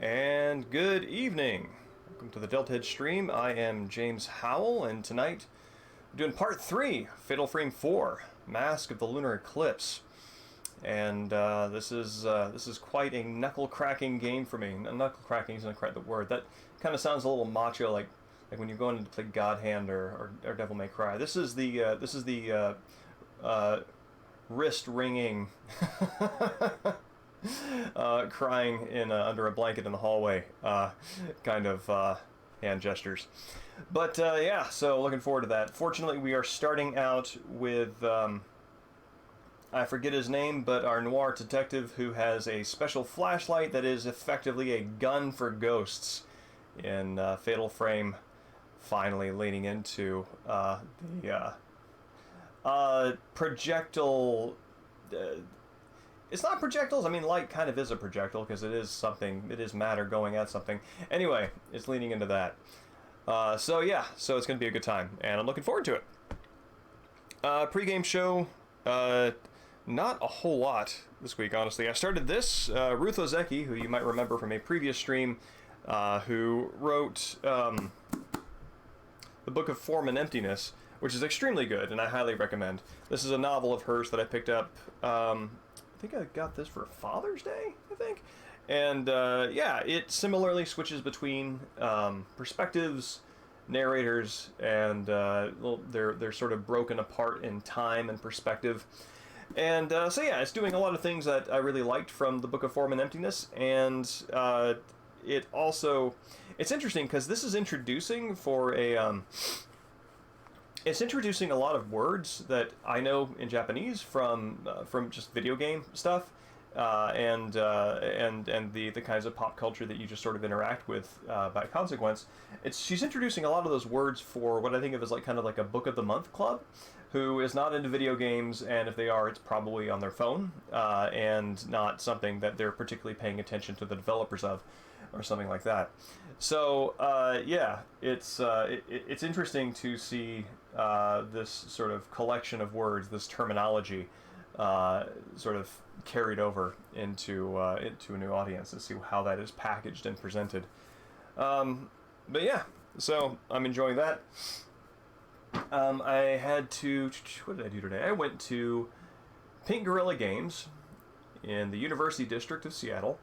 And good evening. Welcome to the Deltahead stream. I am James Howell, and tonight we're doing part 3, Fatal Frame 4, Mask of the Lunar Eclipse. And this is quite a knuckle-cracking game for me. Knuckle cracking isn't quite the word. That kind of sounds a little macho, like when you're going to play God Hand or Devil May Cry. This is the wrist wringing. Crying in under a blanket in the hallway, kind of hand gestures. But yeah, so looking forward to that. Fortunately, we are starting out with, I forget his name, but our noir detective who has a special flashlight that is effectively a gun for ghosts in Fatal Frame, finally leading into the projectile... It's not projectiles. I mean, light kind of is a projectile because it is something. It is matter going at something. Anyway, it's leaning into that. So yeah, so it's going to be a good time, and I'm looking forward to it. Pre-game show, not a whole lot this week, honestly. I started this. Ruth Ozeki, who you might remember from a previous stream, who wrote the Book of Form and Emptiness, which is extremely good, and I highly recommend. This is a novel of hers that I picked up. I think I got this for Father's Day, I think. And yeah, it similarly switches between perspectives, narrators, and they're sort of broken apart in time and perspective. And so yeah, it's doing a lot of things that I really liked from the Book of Form and Emptiness. And it's interesting because this is introducing for a... It's introducing a lot of words that I know in Japanese from just video game stuff, and the kinds of pop culture that you just sort of interact with by consequence. She's introducing a lot of those words for what I think of as kind of like a Book of the Month club, who is not into video games, and if they are, it's probably on their phone, and not something that they're particularly paying attention to the developers of, or something like that. So yeah, it's interesting to see this sort of collection of words, this terminology, sort of carried over into a new audience, and see how that is packaged and presented. But yeah, so I'm enjoying that. I had to... What did I do today? I went to Pink Gorilla Games in the University District of Seattle,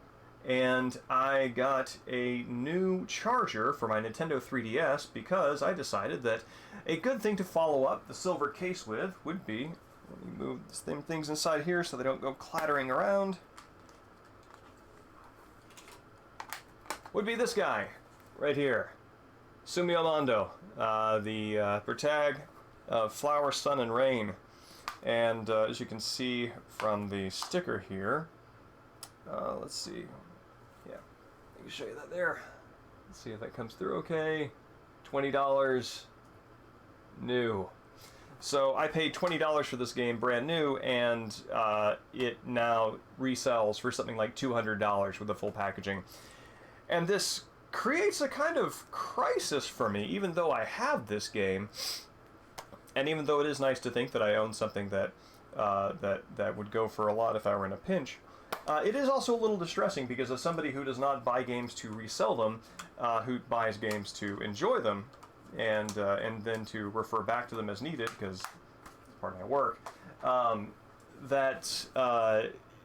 and I got a new charger for my Nintendo 3DS because I decided that a good thing to follow up the silver case with would be... Let me move the things inside here so they don't go clattering around. Would be this guy, right here. Sumio Mondo, the protag of Flower, Sun, and Rain. And as you can see from the sticker here, let's see. Yeah, I can show you that there. Let's see if that comes through okay. $20 new. So I paid $20 for this game brand new, and it now resells for something like $200 with the full packaging. And this creates a kind of crisis for me, even though I have this game, and even though it is nice to think that I own something that that would go for a lot if I were in a pinch. It is also a little distressing because as somebody who does not buy games to resell them, who buys games to enjoy them, and then to refer back to them as needed, because it's part of my work,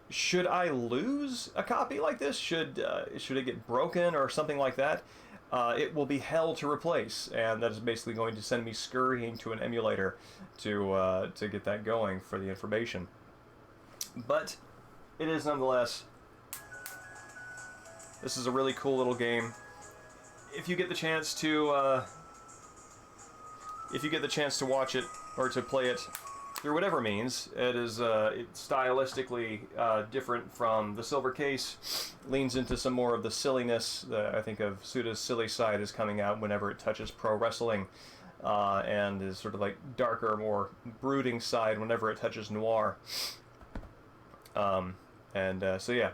should I lose a copy like this? Should it get broken or something like that? It will be hell to replace, and that is basically going to send me scurrying to an emulator to get that going for the information. But it is nonetheless. This is a really cool little game. If you get the chance to watch it or to play it through whatever means, it's stylistically different from the silver case. Leans into some more of the silliness. I think of Suda's silly side is coming out whenever it touches pro wrestling, and is sort of like darker, more brooding side whenever it touches noir. So yeah,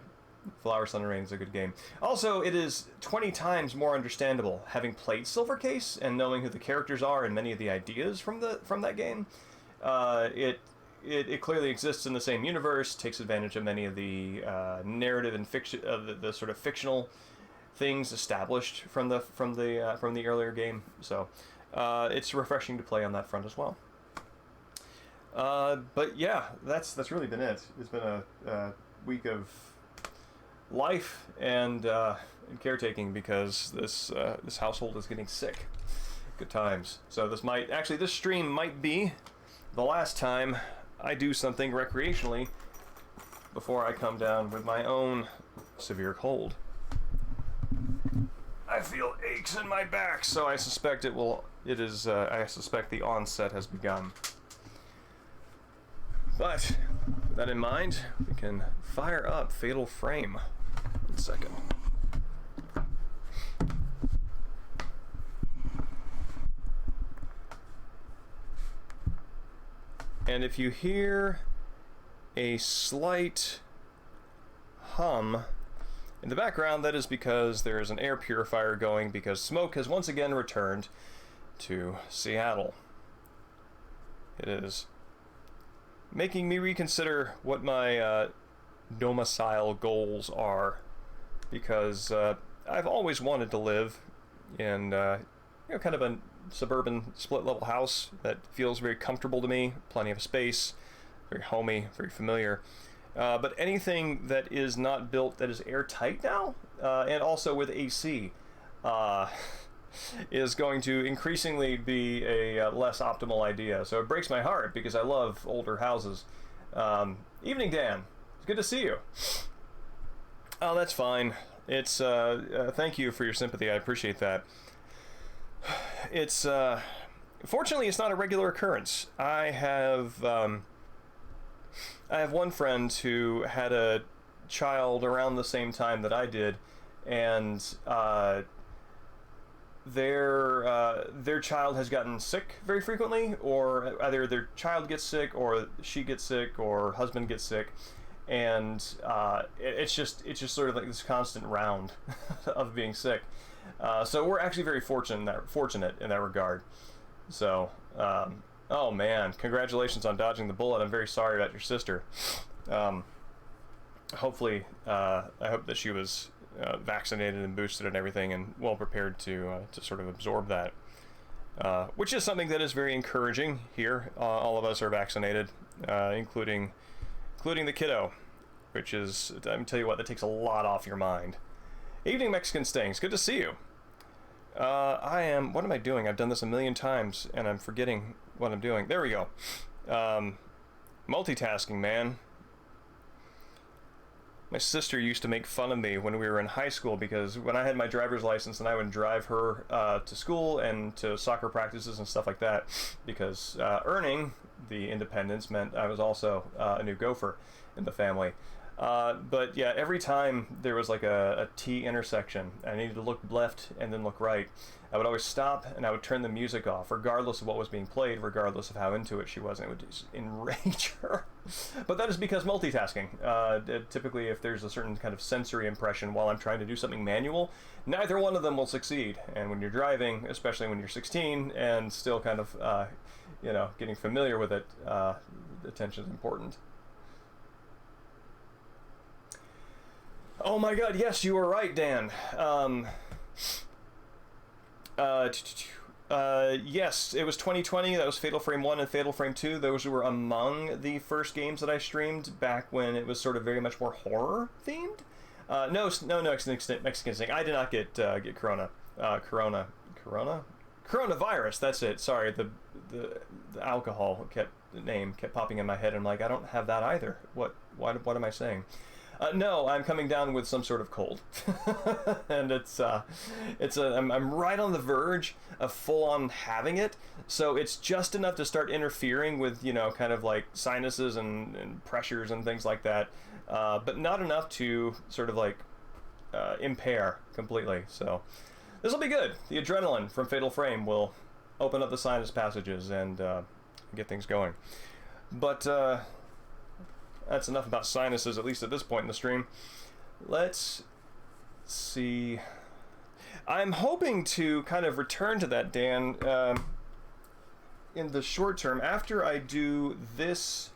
Flower, Sun, and Rain is a good game. Also, it is 20 times more understandable, having played Silver Case and knowing who the characters are and many of the ideas from that game. It clearly exists in the same universe, takes advantage of many of the narrative and fiction, of the sort of fictional things established from the earlier game. So it's refreshing to play on that front as well. But yeah, that's really been it. It's been a week of life and caretaking because this household is getting sick. Good times. So this stream might be the last time I do something recreationally before I come down with my own severe cold. I feel aches in my back, so I suspect I suspect the onset has begun. But with that in mind, we can fire up Fatal Frame. 1 second. And if you hear a slight hum in the background, that is because there is an air purifier going because smoke has once again returned to Seattle. It is making me reconsider what my domicile goals are, because I've always wanted to live in kind of a suburban split-level house that feels very comfortable to me, plenty of space, very homey, very familiar. But anything that is not built that is airtight now, and also with AC, is going to increasingly be a less optimal idea. So it breaks my heart because I love older houses. Evening, Dan. It's good to see you. Oh, that's fine. It's thank you for your sympathy. I appreciate that. It's fortunately it's not a regular occurrence. I have one friend who had a child around the same time that I did, and their child has gotten sick very frequently, or either their child gets sick, or she gets sick, or husband gets sick, and it's just sort of like this constant round of being sick. So we're actually very fortunate in that regard. So, oh man, congratulations on dodging the bullet. I'm very sorry about your sister. Hopefully, I hope that she was vaccinated and boosted and everything, and well prepared to sort of absorb that. Which is something that is very encouraging here. All of us are vaccinated, including the kiddo, which is, I'm tell you what, that takes a lot off your mind. Evening, Mexican Stings. Good to see you. What am I doing? I've done this a million times, and I'm forgetting what I'm doing. There we go. Multitasking, man. My sister used to make fun of me when we were in high school, because when I had my driver's license and I would drive her to school and to soccer practices and stuff like that, because earning the independence meant I was also a new gopher in the family. But yeah, every time there was like a T intersection, I needed to look left and then look right, I would always stop and I would turn the music off, regardless of what was being played, regardless of how into it she was, and it would just enrage her. But that is because multitasking. Typically, if there's a certain kind of sensory impression while I'm trying to do something manual, neither one of them will succeed. And when you're driving, especially when you're 16 and still kind of, getting familiar with it, attention is important. Oh my god, yes, you were right, Dan. Yes, it was 2020. That was Fatal Frame 1 and Fatal Frame 2. Those were among the first games that I streamed back when it was sort of very much more horror themed. No, Mexican Sting. I did not get coronavirus. That's it. Sorry, the alcohol kept popping in my head. And I'm like, I don't have that either. What am I saying? No, I'm coming down with some sort of cold, and I'm right on the verge of full-on having it. So it's just enough to start interfering with, kind of like sinuses and pressures and things like that, but not enough to sort of like impair completely. So this will be good. The adrenaline from Fatal Frame will open up the sinus passages and get things going. But that's enough about sinuses, at least at this point in the stream. Let's see. I'm hoping to kind of return to that, Dan, in the short term. After I do this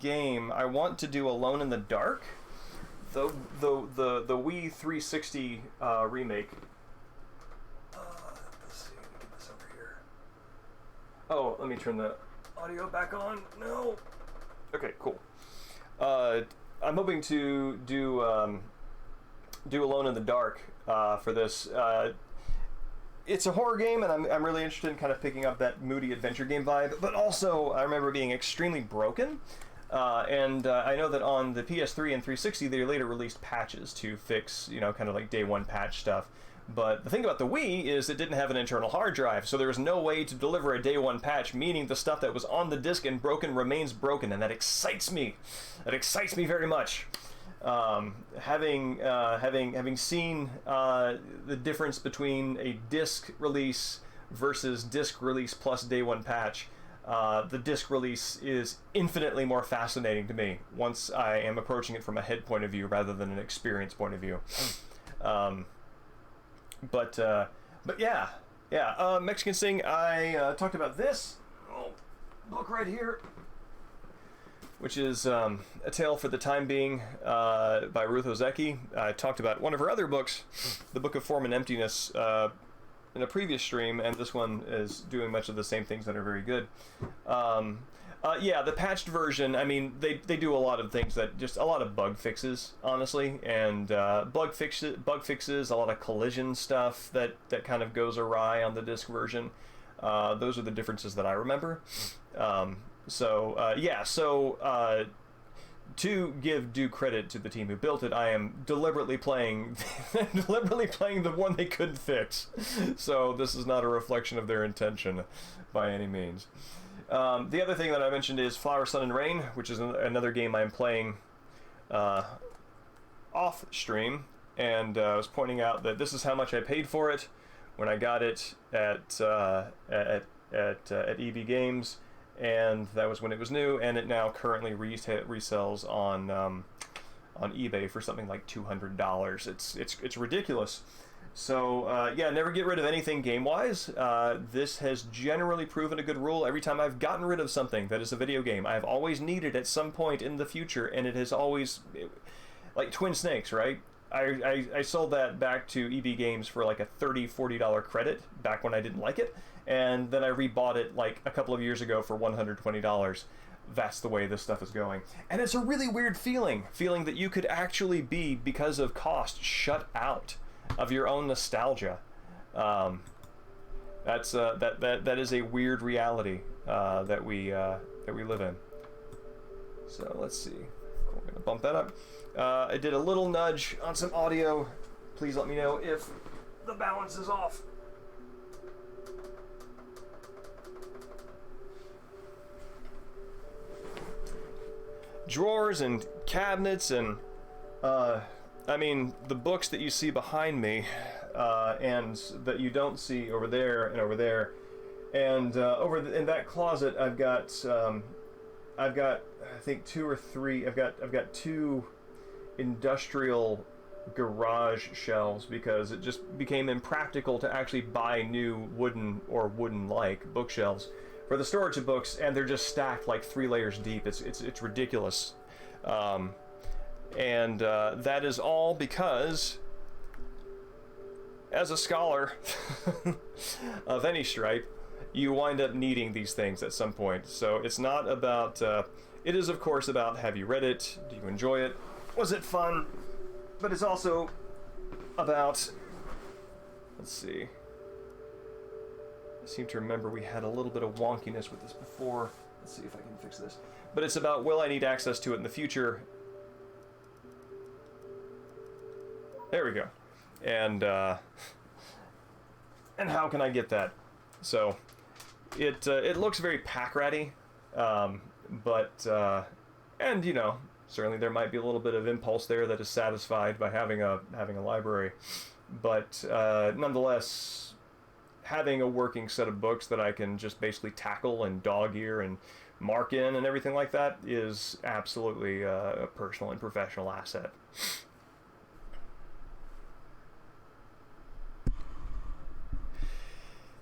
game, I want to do Alone in the Dark the Wii 360 remake. Let's see, let me get this over here. Oh, let me turn the audio back on. No. Okay, cool. I'm hoping to do Alone in the Dark for this. It's a horror game, and I'm really interested in kind of picking up that moody adventure game vibe, but also I remember being extremely broken, and I know that on the PS3 and 360 they later released patches to fix, you know, kind of like day one patch stuff. But the thing about the Wii is it didn't have an internal hard drive, so there was no way to deliver a day one patch, meaning the stuff that was on the disc and broken remains broken, and that excites me. That excites me very much. Having seen the difference between a disc release versus disc release plus day one patch, the disc release is infinitely more fascinating to me once I am approaching it from a head point of view rather than an experience point of view. But yeah, Mexican Sing. I talked about this book right here, which is A Tale for the Time Being by Ruth Ozeki. I talked about one of her other books, The Book of Form and Emptiness, in a previous stream, and this one is doing much of the same things that are very good. Yeah, the patched version, I mean, they do a lot of things that just a lot of bug fixes, honestly, and bug fixes, a lot of collision stuff that kind of goes awry on the disc version. Those are the differences that I remember. To give due credit to the team who built it, I am deliberately playing the one they couldn't fix. So this is not a reflection of their intention by any means. The other thing that I mentioned is Flower, Sun, and Rain, which is another game I'm playing off stream, and I was pointing out that this is how much I paid for it when I got it at EB Games, and that was when it was new, and it now currently resells on eBay for something like $200. It's ridiculous. So yeah, never get rid of anything game-wise. This has generally proven a good rule. Every time I've gotten rid of something that is a video game, I've always needed at some point in the future, and it has always, like Twin Snakes, right? I sold that back to EB Games for like a $30-$40 credit back when I didn't like it, and then I rebought it like a couple of years ago for $120. That's the way this stuff is going. And it's a really weird feeling that you could actually be, because of cost, shut out of your own nostalgia. That is a weird reality that we live in. So let's see. Cool, we're gonna bump that up. I did a little nudge on some audio. Please let me know if the balance is off. Drawers and cabinets and I mean, the books that you see behind me, and that you don't see over there and over there, and in that closet, I've got I think two or three. I've got two industrial garage shelves because it just became impractical to actually buy new wooden-like bookshelves for the storage of books, and they're just stacked like 3 layers deep. It's ridiculous. And that is all because, as a scholar of any stripe, you wind up needing these things at some point. So it's not about, it is of course about, have you read it? Do you enjoy it? Was it fun? But it's also about, let's see, I seem to remember we had a little bit of wonkiness with this before. Let's see if I can fix this. But it's about, will I need access to it in the future? There we go. And how can I get that? So it looks very pack ratty, but and you know, certainly there might be a little bit of impulse there that is satisfied by having a library, but nonetheless, having a working set of books that I can just basically tackle and dog ear and mark in and everything like that is absolutely a personal and professional asset.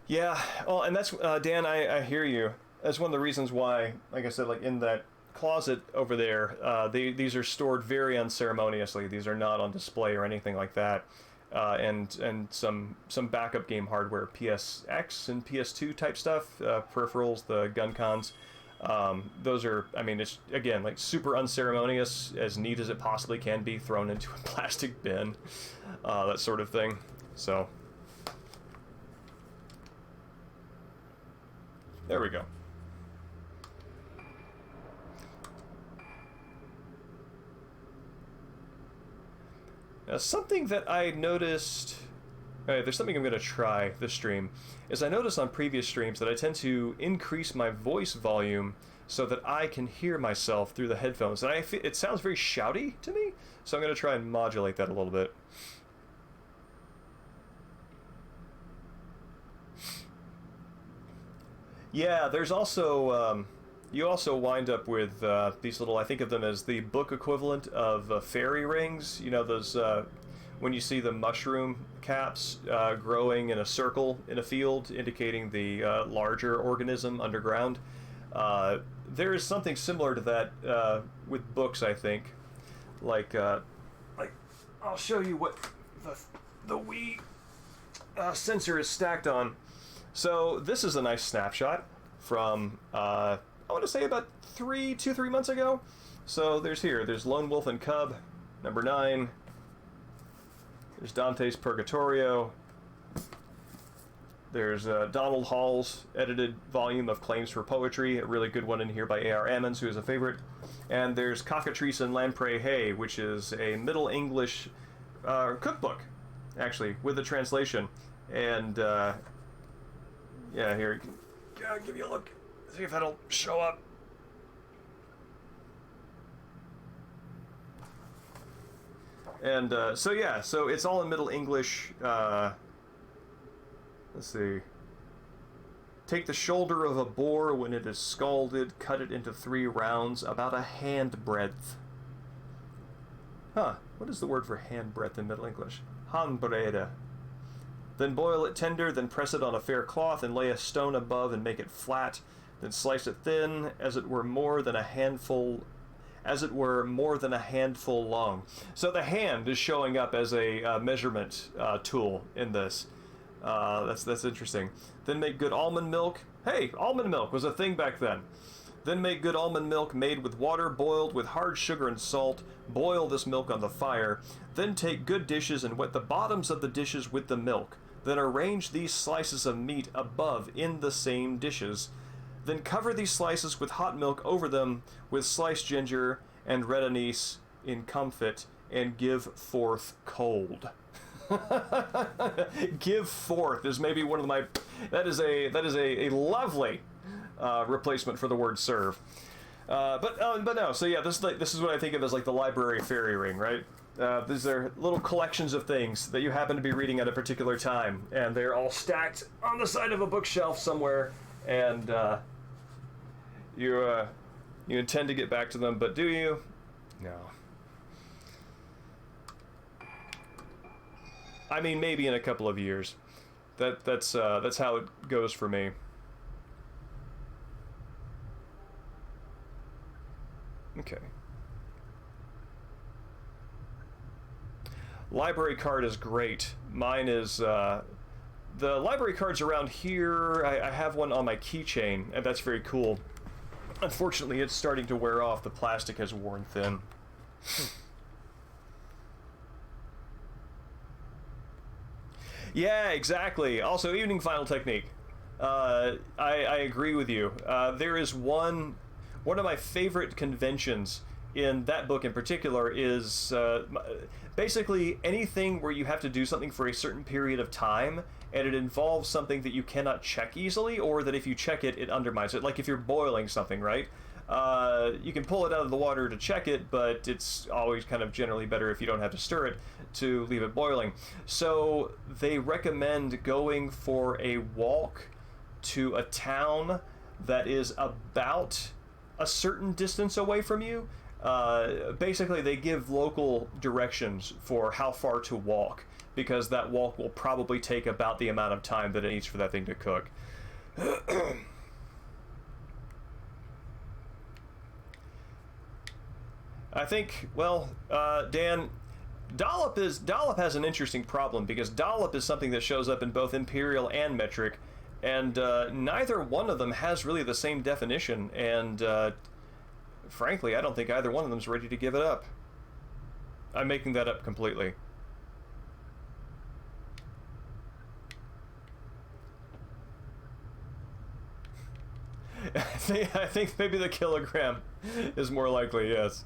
Yeah, well, and that's Dan. I hear you. That's one of the reasons why, like I said, like in that closet over there, these are stored very unceremoniously. These are not on display or anything like that. And some backup game hardware, PSX and PS2 type stuff, peripherals, the gun cons. Those are, I mean, it's, again, like super unceremonious, as neat as it possibly can be, thrown into a plastic bin, that sort of thing. So, there we go. Now, something that I noticed, there's something I'm going to try this stream, is I noticed on previous streams that I tend to increase my voice volume so that I can hear myself through the headphones, and it sounds very shouty to me, so I'm going to try and modulate that a little bit. Yeah, there's also, you also wind up with these little, I think of them as the book equivalent of fairy rings. You know, those, when you see the mushroom caps growing in a circle in a field, indicating the larger organism underground. There is something similar to that with books, I think. Like I'll show you what the Wii sensor is stacked on. So this is a nice snapshot from, I want to say about 2-3 months ago. So there's Lone Wolf and Cub, number 9. There's Dante's Purgatorio. There's Donald Hall's edited volume of Claims for Poetry, a really good one in here by A.R. Ammons, who is a favorite. And there's Cockatrice and Lamprey Hay, which is a Middle English cookbook, actually, with a translation. And, yeah, here, I'll give you a look, see if that'll show up. And, so yeah, so it's all in Middle English. Let's see. Take the shoulder of a boar when it is scalded, cut it into 3 rounds, about a hand breadth. Huh, what is the word for hand breadth in Middle English? Handbrede. Then boil it tender, then press it on a fair cloth, and lay a stone above and make it flat. Then slice it thin, as it were more than a handful long. So the hand is showing up as a measurement tool in this. That's interesting. Then make good almond milk. Hey, almond milk was a thing back then. Then make good almond milk made with water boiled with hard sugar and salt. Boil this milk on the fire. Then take good dishes and wet the bottoms of the dishes with the milk. Then arrange these slices of meat above in the same dishes. Then cover these slices with hot milk over them with sliced ginger and red anise in comfit, and give forth cold. Give forth is maybe one of my, that is a lovely replacement for the word serve. But no, so yeah, this is what I think of as like the library fairy ring, right? These are little collections of things that you happen to be reading at a particular time, and they're all stacked on the side of a bookshelf somewhere, and you intend to get back to them, but do you? No. I mean, maybe in a couple of years. That's how it goes for me. Okay. Library card is great. Mine is, the library cards around here, I have one on my keychain, and that's very cool. Unfortunately, it's starting to wear off. The plastic has worn thin. Yeah, exactly. Also, evening final technique. I agree with you. There is one of my favorite conventions in that book in particular is basically anything where you have to do something for a certain period of time, and it involves something that you cannot check easily, or that if you check it, it undermines it. Like if you're boiling something, right? You can pull it out of the water to check it, but it's always kind of generally better if you don't have to stir it to leave it boiling. So they recommend going for a walk to a town that is about a certain distance away from you. Basically, they give local directions for how far to walk, because that walk will probably take about the amount of time that it needs for that thing to cook. I think, well, Dan, Dollop has an interesting problem because Dollop is something that shows up in both imperial and metric, and neither one of them has really the same definition. And frankly, I don't think either one of them is ready to give it up. I'm making that up completely. I think maybe the kilogram is more likely, yes.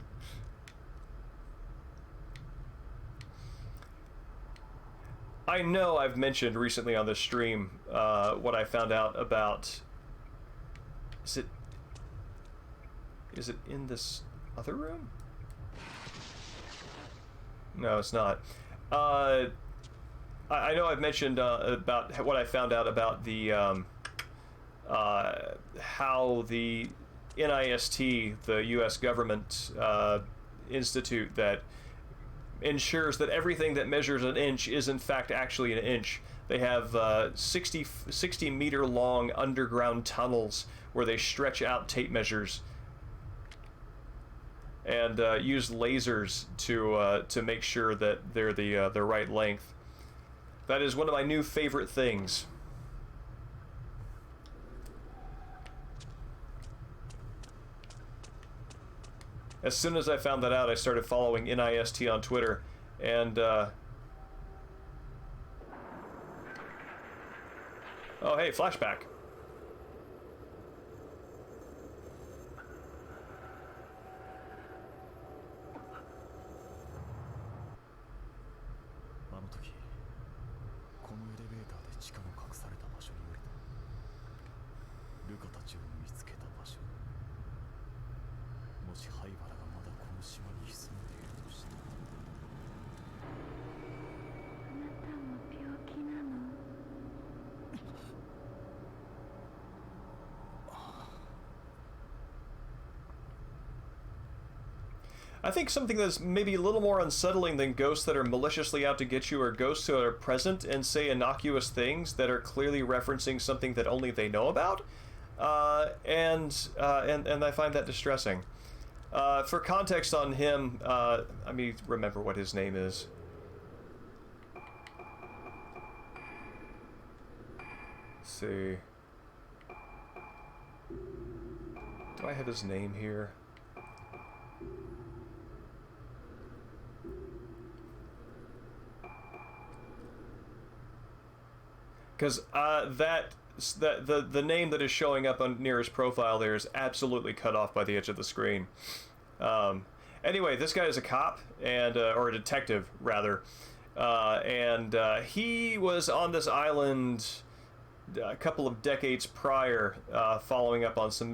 I know I've mentioned recently on this stream what I found out about... Is it in this other room? No, it's not. I know I've mentioned about what I found out about the how the NIST, the U.S. government institute that ensures that everything that measures an inch is in fact actually an inch. They have 60 meter long underground tunnels where they stretch out tape measures and use lasers to make sure that they're the right length. That is one of my new favorite things. As soon as I found that out, I started following NIST on Twitter, and oh hey, flashback. I think something that's maybe a little more unsettling than ghosts that are maliciously out to get you are ghosts who are present and say innocuous things that are clearly referencing something that only they know about, and I find that distressing. For context on him, I mean, remember what his name is. Let's see. Do I have his name here? Because the name that is showing up on near his profile there is absolutely cut off by the edge of the screen. Anyway, this guy is a cop and or a detective rather, and he was on this island a couple of decades prior, following up on some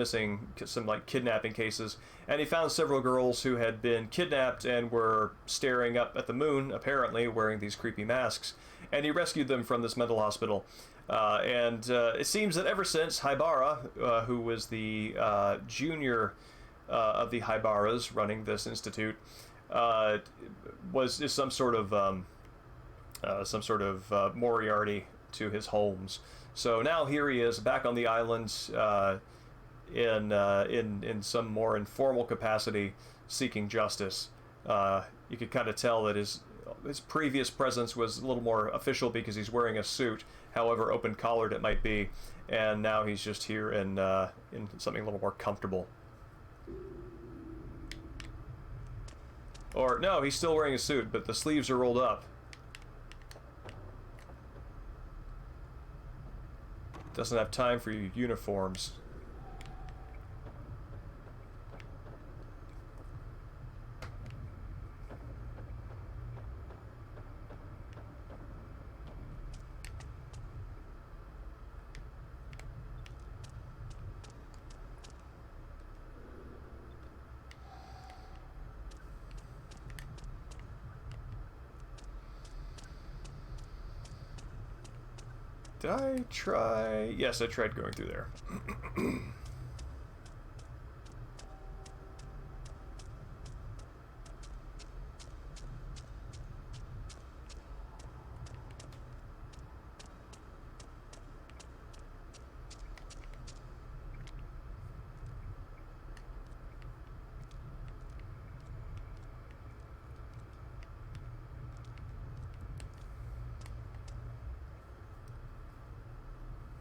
like kidnapping cases, and he found several girls who had been kidnapped and were staring up at the moon, apparently wearing these creepy masks, and he rescued them from this mental hospital. And it seems that ever since, Haibara, who was the junior of the Haibaras running this institute, is some sort of Moriarty to his Holmes. So now here he is back on the island in some more informal capacity, seeking justice. You could kind of tell that his previous presence was a little more official because he's wearing a suit, however open-collared it might be, and now he's just here in something a little more comfortable. Or no, he's still wearing a suit, but the sleeves are rolled up. Doesn't have time for your uniforms. Did I try? Yes, I tried going through there.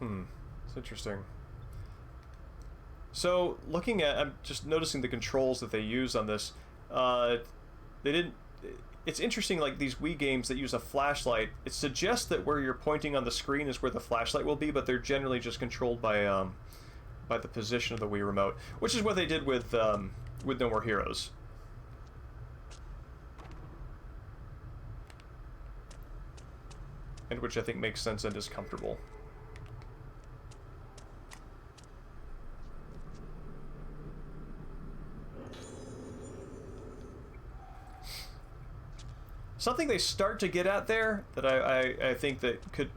It's interesting. So, looking at, I'm just noticing the controls that they use on this. They didn't. It's interesting, like these Wii games that use a flashlight. It suggests that where you're pointing on the screen is where the flashlight will be, but they're generally just controlled by the position of the Wii remote, which is what they did with No More Heroes. And which I think makes sense and is comfortable. Something they start to get at there that I think that could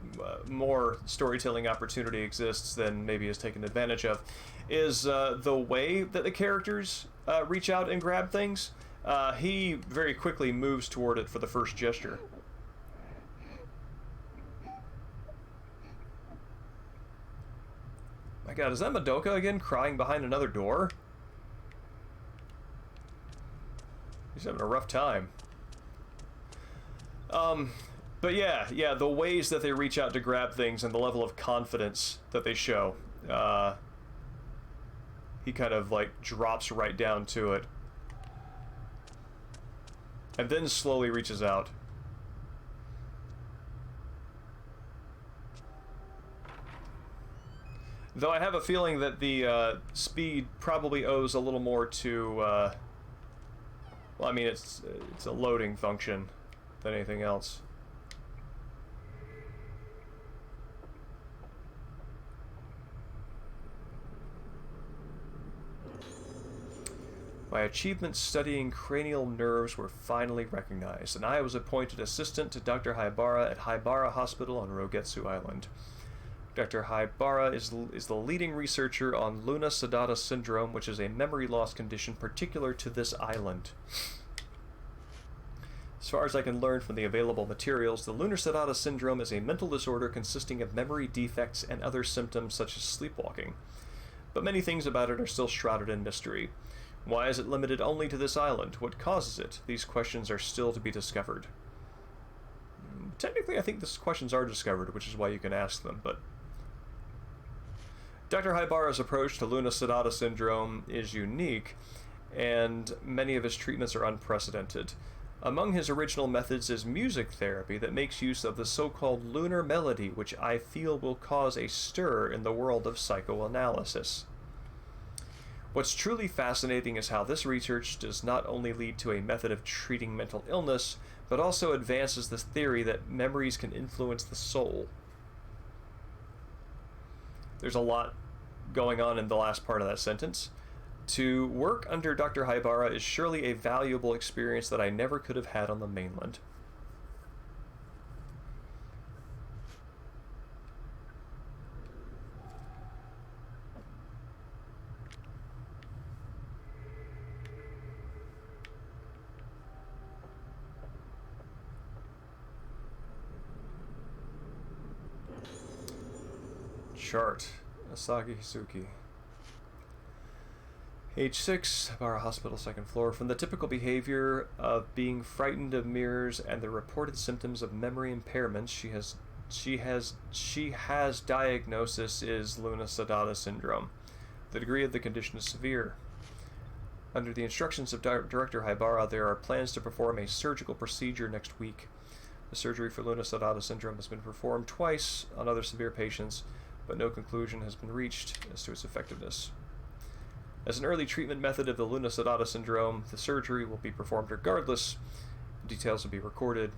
more storytelling opportunity exists than maybe is taken advantage of is the way that the characters reach out and grab things. He very quickly moves toward it for the first gesture. My god, is that Madoka again crying behind another door? He's having a rough time. But yeah, the ways that they reach out to grab things and the level of confidence that they show. He kind of like drops right down to it. And then slowly reaches out. Though I have a feeling that the speed probably owes a little more to, well, I mean, it's a loading function than anything else. My achievements studying cranial nerves were finally recognized, and I was appointed assistant to Dr. Haibara at Haibara Hospital on Rogetsu Island. Dr. Haibara is the leading researcher on Luna Sedata syndrome, which is a memory loss condition particular to this island. As far as I can learn from the available materials, the Lunar Sedata syndrome is a mental disorder consisting of memory defects and other symptoms such as sleepwalking. But many things about it are still shrouded in mystery. Why is it limited only to this island? What causes it? These questions are still to be discovered. Technically, I think these questions are discovered, which is why you can ask them, but... Dr. Haibara's approach to Luna Sedata syndrome is unique, and many of his treatments are unprecedented. Among his original methods is music therapy that makes use of the so-called lunar melody, which I feel will cause a stir in the world of psychoanalysis. What's truly fascinating is how this research does not only lead to a method of treating mental illness, but also advances the theory that memories can influence the soul. There's a lot going on in the last part of that sentence. To work under Dr. Haibara is surely a valuable experience that I never could have had on the mainland. Chart. Asagi Hisuki. Age 6, Haibara Hospital, 2nd floor. From the typical behavior of being frightened of mirrors and the reported symptoms of memory impairments, she has diagnosis is Luna Sedata syndrome. The degree of the condition is severe. Under the instructions of Director Haibara, there are plans to perform a surgical procedure next week. The surgery for Luna Sedata syndrome has been performed twice on other severe patients, but no conclusion has been reached as to its effectiveness. As an early treatment method of the Luna Sedata syndrome, the surgery will be performed regardless. Details will be recorded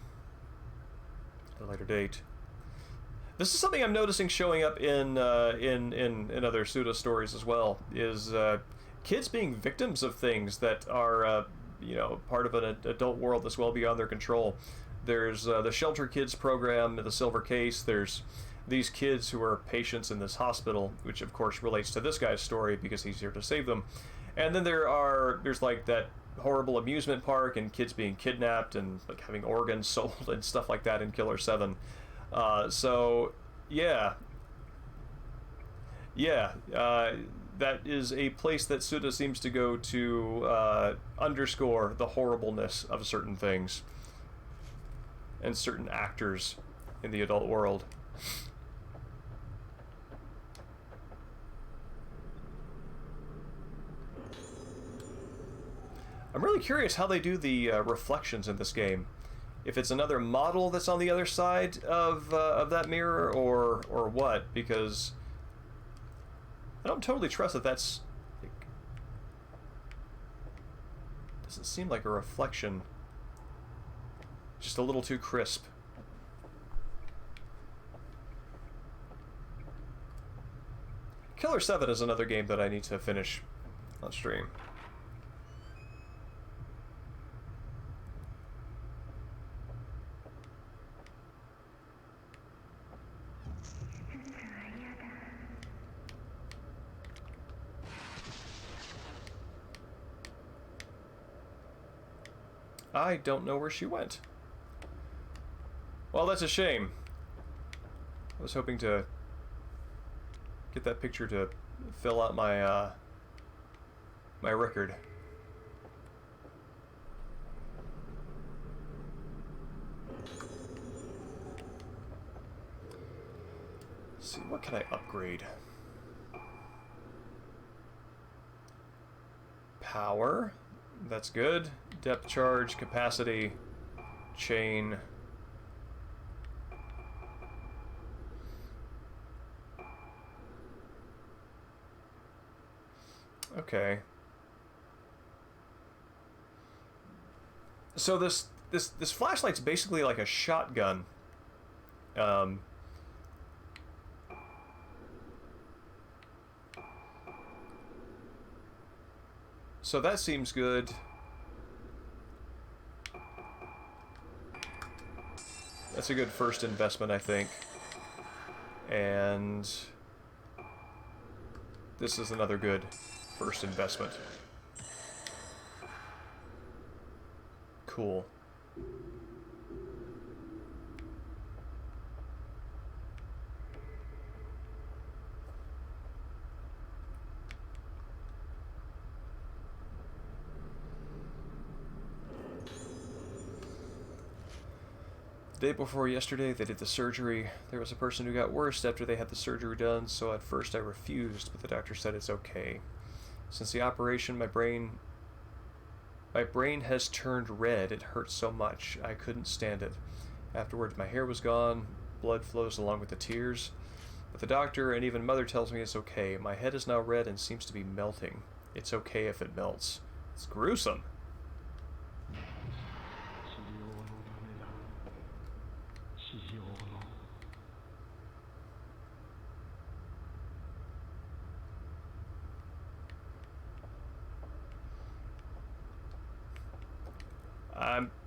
at a later date. This is something I'm noticing showing up in other pseudo stories as well. Is kids being victims of things that are part of an adult world that's well beyond their control. There's the Shelter Kids program, the Silver Case. There's these kids who are patients in this hospital, which of course relates to this guy's story because he's here to save them. And then there's like that horrible amusement park and kids being kidnapped and like having organs sold and stuff like that in Killer 7. So yeah, that is a place that Suda seems to go to underscore the horribleness of certain things and certain actors in the adult world. I'm really curious how they do the reflections in this game. If it's another model that's on the other side of that mirror, or what, because I don't totally trust that that's... Like, doesn't seem like a reflection. Just a little too crisp. Killer 7 is another game that I need to finish on stream. I don't know where she went. Well, that's a shame. I was hoping to get that picture to fill out my my record. Let's see, what can I upgrade? Power, that's good. Depth charge, capacity, chain. Okay. So this flashlight's basically like a shotgun. So that seems good. That's a good first investment, I think. And this is another good first investment. Cool. The day before yesterday, they did the surgery. There was a person who got worse after they had the surgery done, so at first I refused, but the doctor said it's okay. Since the operation, my brain has turned red. It hurts so much. I couldn't stand it. Afterwards, my hair was gone. Blood flows along with the tears. But the doctor and even Mother tells me it's okay. My head is now red and seems to be melting. It's okay if it melts. It's gruesome.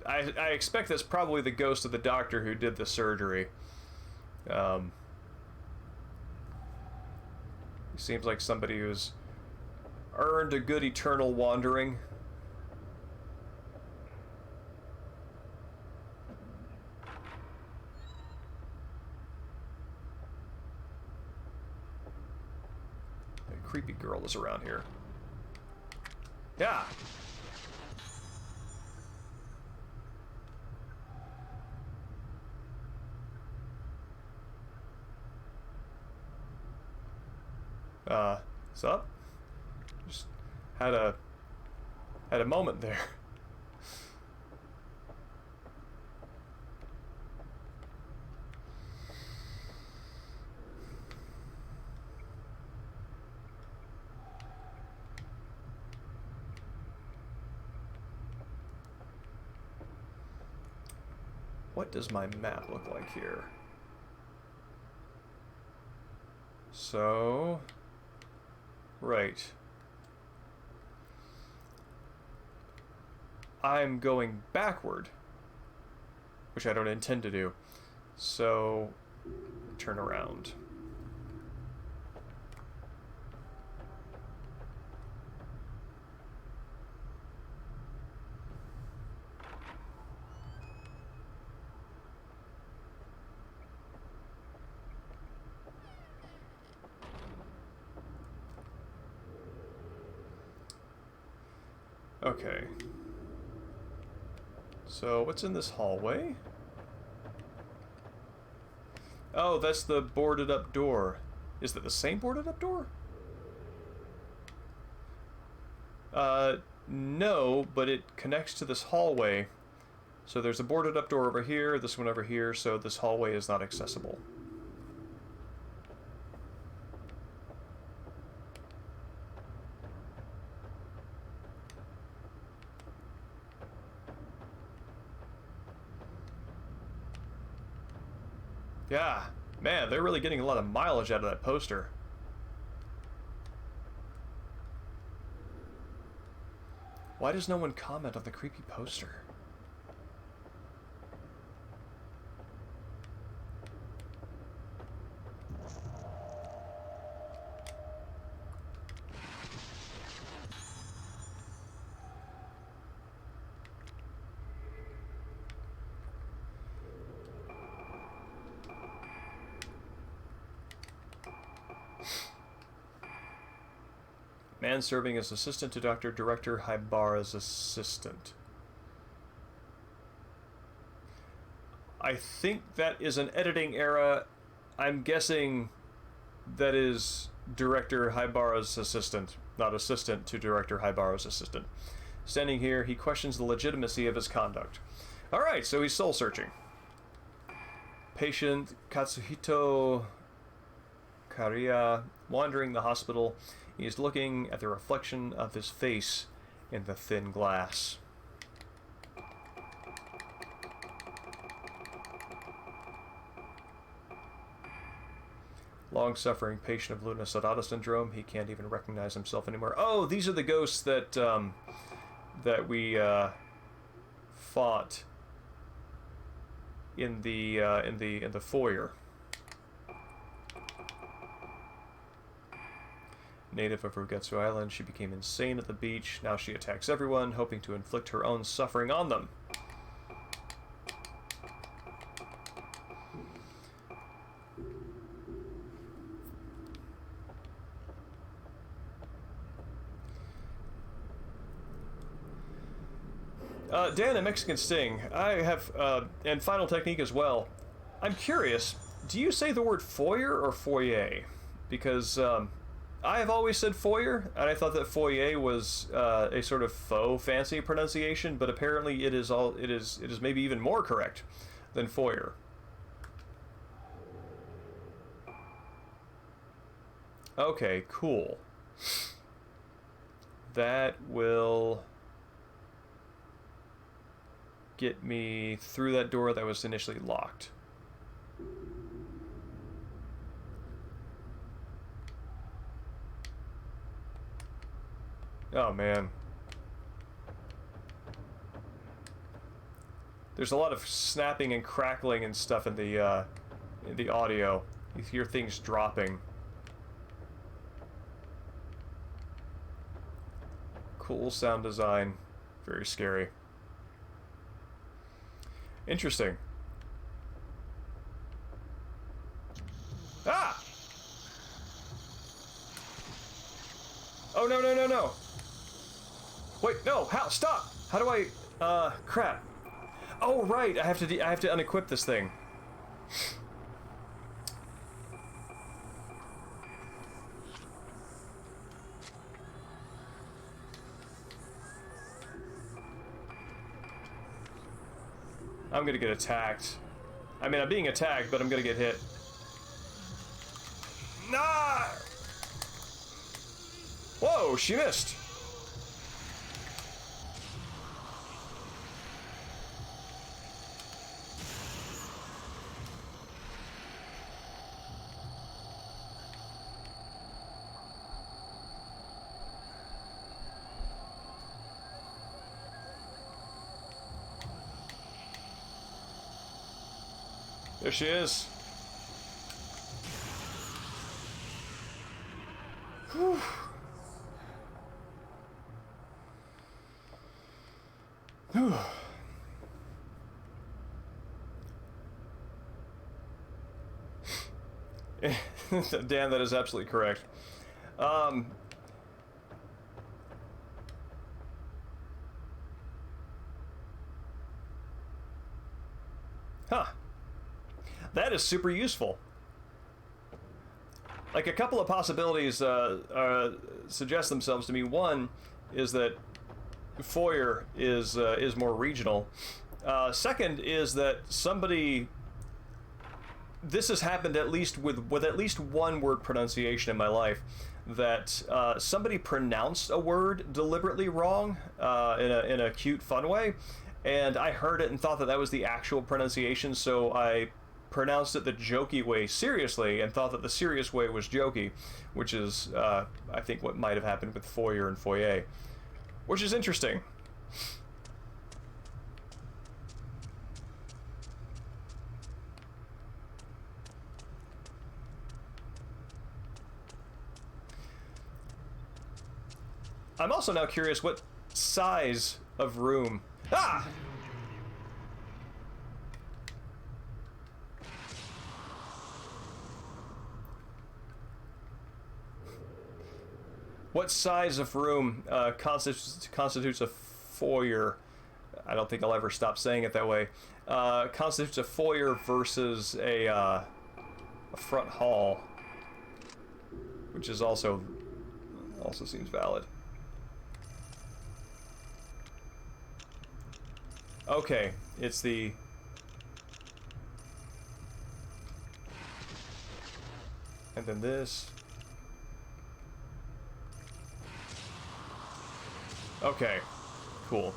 I expect that's probably the ghost of the doctor who did the surgery. Seems like somebody who's earned a good eternal wandering. A creepy girl is around here. Yeah. What's up? Just had a moment there. What does my map look like here? So, right. I'm going backward, which I don't intend to do. So, turn around. Okay. So, what's in this hallway? Oh, that's the boarded up door. Is that the same boarded up door? No, but it connects to this hallway. So there's a boarded up door over here, this one over here, so this hallway is not accessible. Yeah, man, they're really getting a lot of mileage out of that poster. Why does no one comment on the creepy poster? Man serving as assistant to Director Haibara's assistant. I think that is an editing error. I'm guessing that is Director Haibara's assistant, not assistant to Director Haibara's assistant. Standing here, he questions the legitimacy of his conduct. Alright, so he's soul searching. Patient Katsuhito Kariya wandering the hospital. He is looking at the reflection of his face in the thin glass. Long-suffering patient of Luna Sadata syndrome. He can't even recognize himself anymore. Oh, these are the ghosts that that we fought in the foyer. Native of Rugetsu Island, she became insane at the beach. Now she attacks everyone, hoping to inflict her own suffering on them. Dan and Mexican Sting, I have, and Final Technique as well. I'm curious, do you say the word foyer or foyer? Because, I have always said foyer, and I thought that foyer was a sort of faux fancy pronunciation, but apparently it is maybe even more correct than foyer. Okay, cool. That will get me through that door that was initially locked. Oh man. There's a lot of snapping and crackling and stuff in the audio. You hear things dropping. Cool sound design. Very scary. Interesting. Ah! Oh no no no no! Wait, no, how? Stop! How do I, crap. Oh, right, I have to unequip this thing. I'm gonna get attacked. I mean, I'm being attacked, but I'm gonna get hit. Nah! Whoa, she missed. There she is. Whew. Whew. Dan, that is absolutely correct. Huh. That is super useful. Like, a couple of possibilities suggest themselves to me. One is that foyer is more regional. Second is that somebody. This has happened at least with at least one word pronunciation in my life, that somebody pronounced a word deliberately wrong in a cute, fun way, and I heard it and thought that that was the actual pronunciation, so I pronounced it the jokey way seriously and thought that the serious way was jokey, which is I think what might have happened with foyer and foyer, which is interesting. I'm also now curious what size of room. Ah! What size of room constitutes a foyer? I don't think I'll ever stop saying it that way. Constitutes a foyer versus a front hall, which is also seems valid. Okay, it's the... And then this. Okay, cool.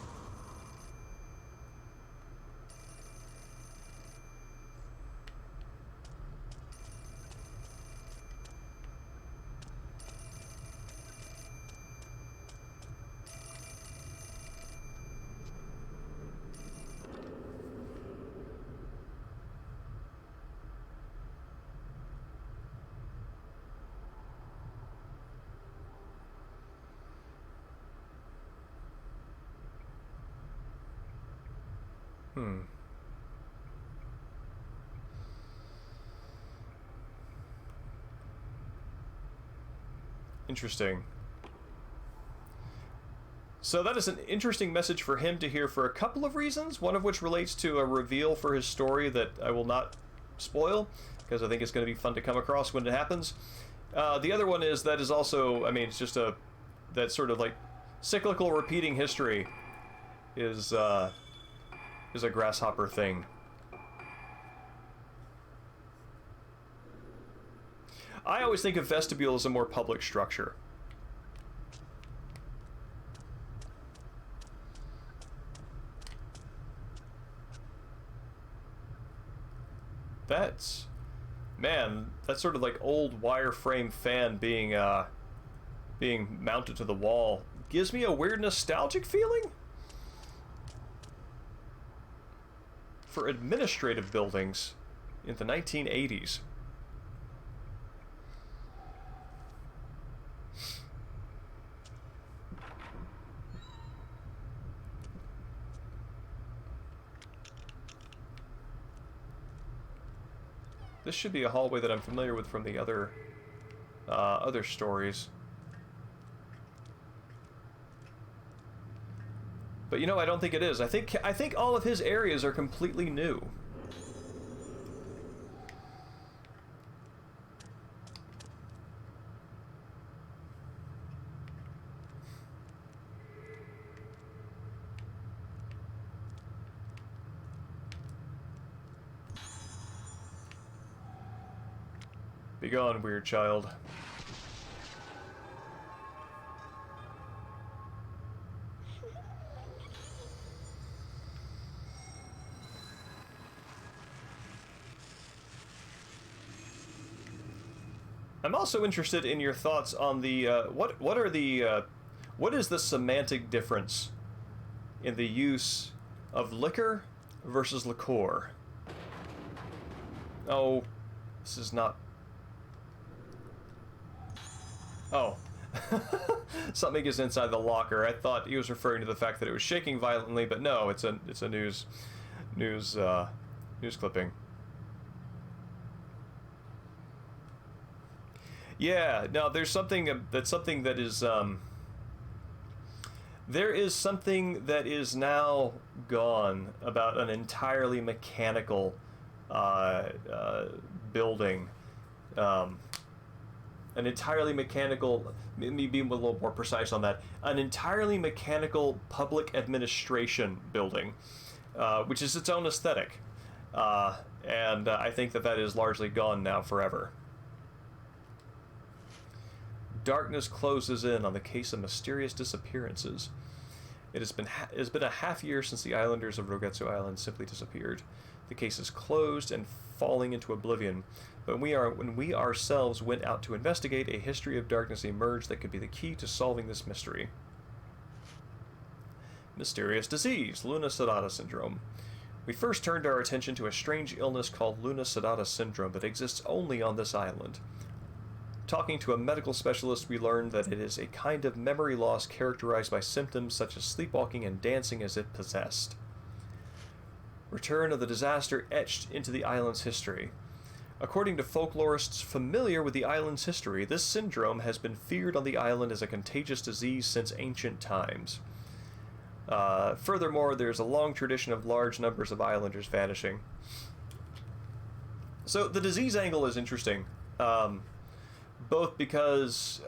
Interesting. So that is an interesting message for him to hear for a couple of reasons, one of which relates to a reveal for his story that I will not spoil, because I think it's going to be fun to come across when it happens. The other one is that is also, I mean, it's just that sort of like cyclical repeating history is a grasshopper thing. I always think of vestibule as a more public structure. That's sort of like old wireframe fan being mounted to the wall gives me a weird nostalgic feeling for administrative buildings in the 1980s. This should be a hallway that I'm familiar with from the other stories. But you know, I don't think it is. I think all of his areas are completely new. Be gone, weird child. I'm also interested in your thoughts on the what is the semantic difference in the use of liquor versus liqueur? Oh, this is not. Oh. Something is inside the locker. I thought he was referring to the fact that it was shaking violently, but no, it's a news clipping. Yeah, no, there's something that is there is something that is now gone about an entirely mechanical building. an entirely mechanical, me being a little more precise on that, an entirely mechanical public administration building, which is its own aesthetic. And I think that that is largely gone now forever. Darkness closes in on the case of mysterious disappearances. It has been a half year since the islanders of Rogetsu Island simply disappeared. The case is closed and falling into oblivion. But when we ourselves went out to investigate, a history of darkness emerged that could be the key to solving this mystery. Mysterious disease, Luna Sedata syndrome. We first turned our attention to a strange illness called Luna Sedata syndrome that exists only on this island. Talking to a medical specialist, we learned that it is a kind of memory loss characterized by symptoms such as sleepwalking and dancing as if possessed. Return of the disaster etched into the island's history. According to folklorists familiar with the island's history, this syndrome has been feared on the island as a contagious disease since ancient times. Furthermore, there's a long tradition of large numbers of islanders vanishing. So the disease angle is interesting. Both because,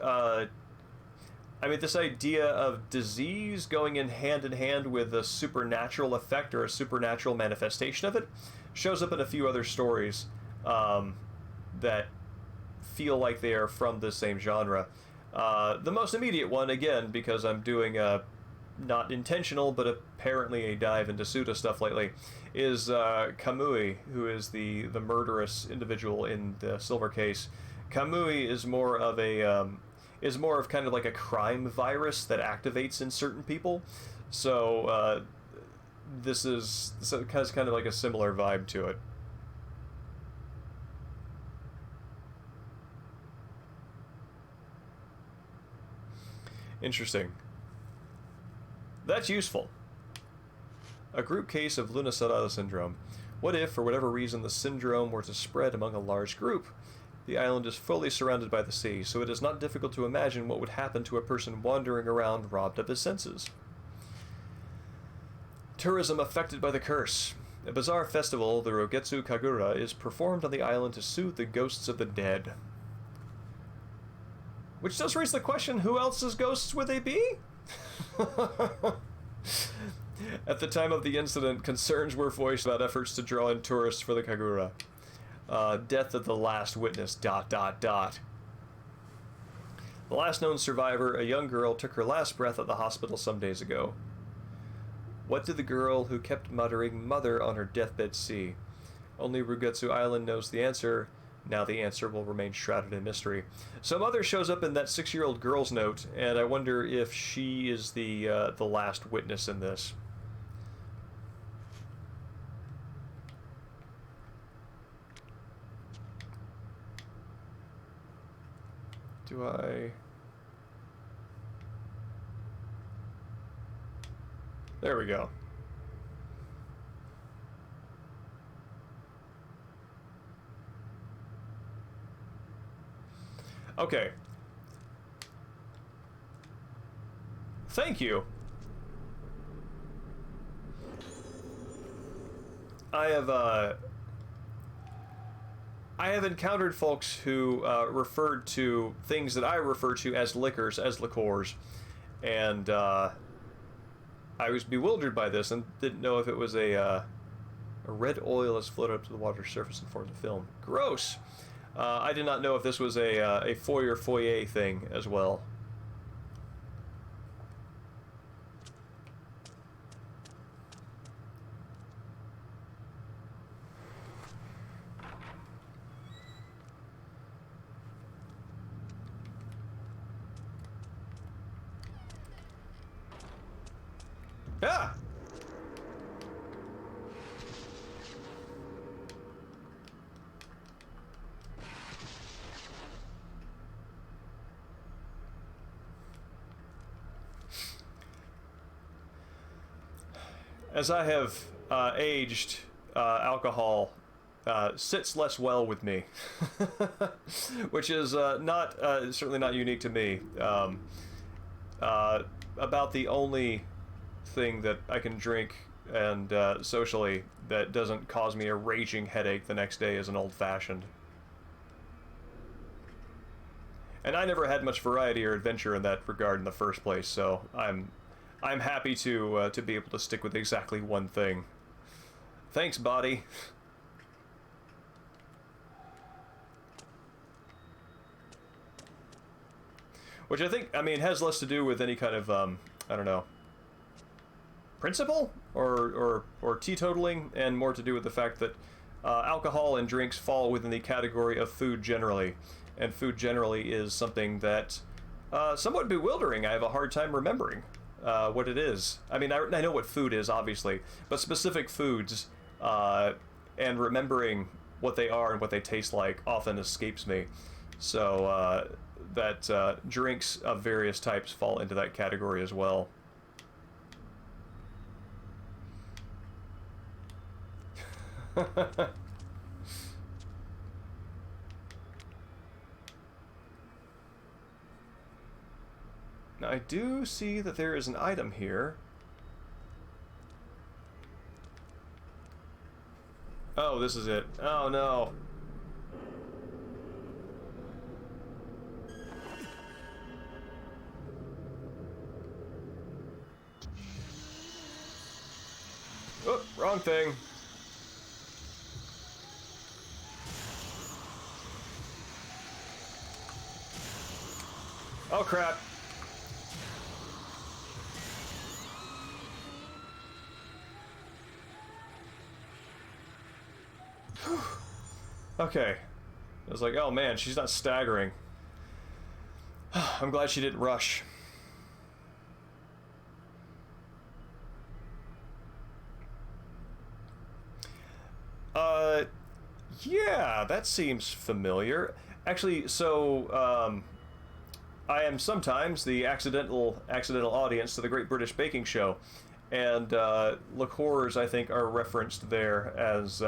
this idea of disease going in hand with a supernatural effect or a supernatural manifestation of it shows up in a few other stories that feel like they are from the same genre. The most immediate one, again, because I'm doing a not intentional, but apparently a dive into Suda stuff lately, is Kamui, who is the murderous individual in the silver case. Kamui is more of kind of like a crime virus that activates in certain people. So this has kind of like a similar vibe to it. Interesting. That's useful. A group case of Luna Sedata syndrome. What if, for whatever reason, the syndrome were to spread among a large group? The island is fully surrounded by the sea, so it is not difficult to imagine what would happen to a person wandering around robbed of his senses. Tourism affected by the curse. A bizarre festival, the Rogetsu Kagura, is performed on the island to soothe the ghosts of the dead. Which does raise the question, who else's ghosts would they be? At the time of the incident, concerns were voiced about efforts to draw in tourists for the Kagura. Death of the last witness, ... The last known survivor, a young girl, took her last breath at the hospital some days ago. What did the girl who kept muttering "mother" on her deathbed see? Only Rugetsu Island knows the answer. Now the answer will remain shrouded in mystery. So Mother shows up in that 6-year-old girl's note, and I wonder if she is the last witness in this. Do I... There we go. Okay. Thank you. I have encountered folks who referred to things that I refer to as liquors as liqueurs, and I was bewildered by this and didn't know if it was a red oil has floated up to the water's surface and formed a film. Gross! I did not know if this was a foyer thing as well. Ah! As I have aged, alcohol sits less well with me, which is certainly not unique to me. About the only thing that I can drink and socially that doesn't cause me a raging headache the next day is an old-fashioned. And I never had much variety or adventure in that regard in the first place, so I'm happy to be able to stick with exactly one thing. Thanks, body. Which I think, I mean, has less to do with any kind of, I don't know, principle or teetotaling, and more to do with the fact that alcohol and drinks fall within the category of food generally, and food generally is something that somewhat bewildering. I have a hard time remembering what it is. I mean, I know what food is, obviously, but specific foods and remembering what they are and what they taste like often escapes me. So that drinks of various types fall into that category as well. Now I do see that there is an item here. Oh, this is it. Oh no. Oh, wrong thing. Oh crap. Okay. I was like, oh man, she's not staggering. I'm glad she didn't rush. Yeah, that seems familiar. Actually, so, I am sometimes the accidental audience to the Great British Baking Show, and liqueurs, I think, are referenced there as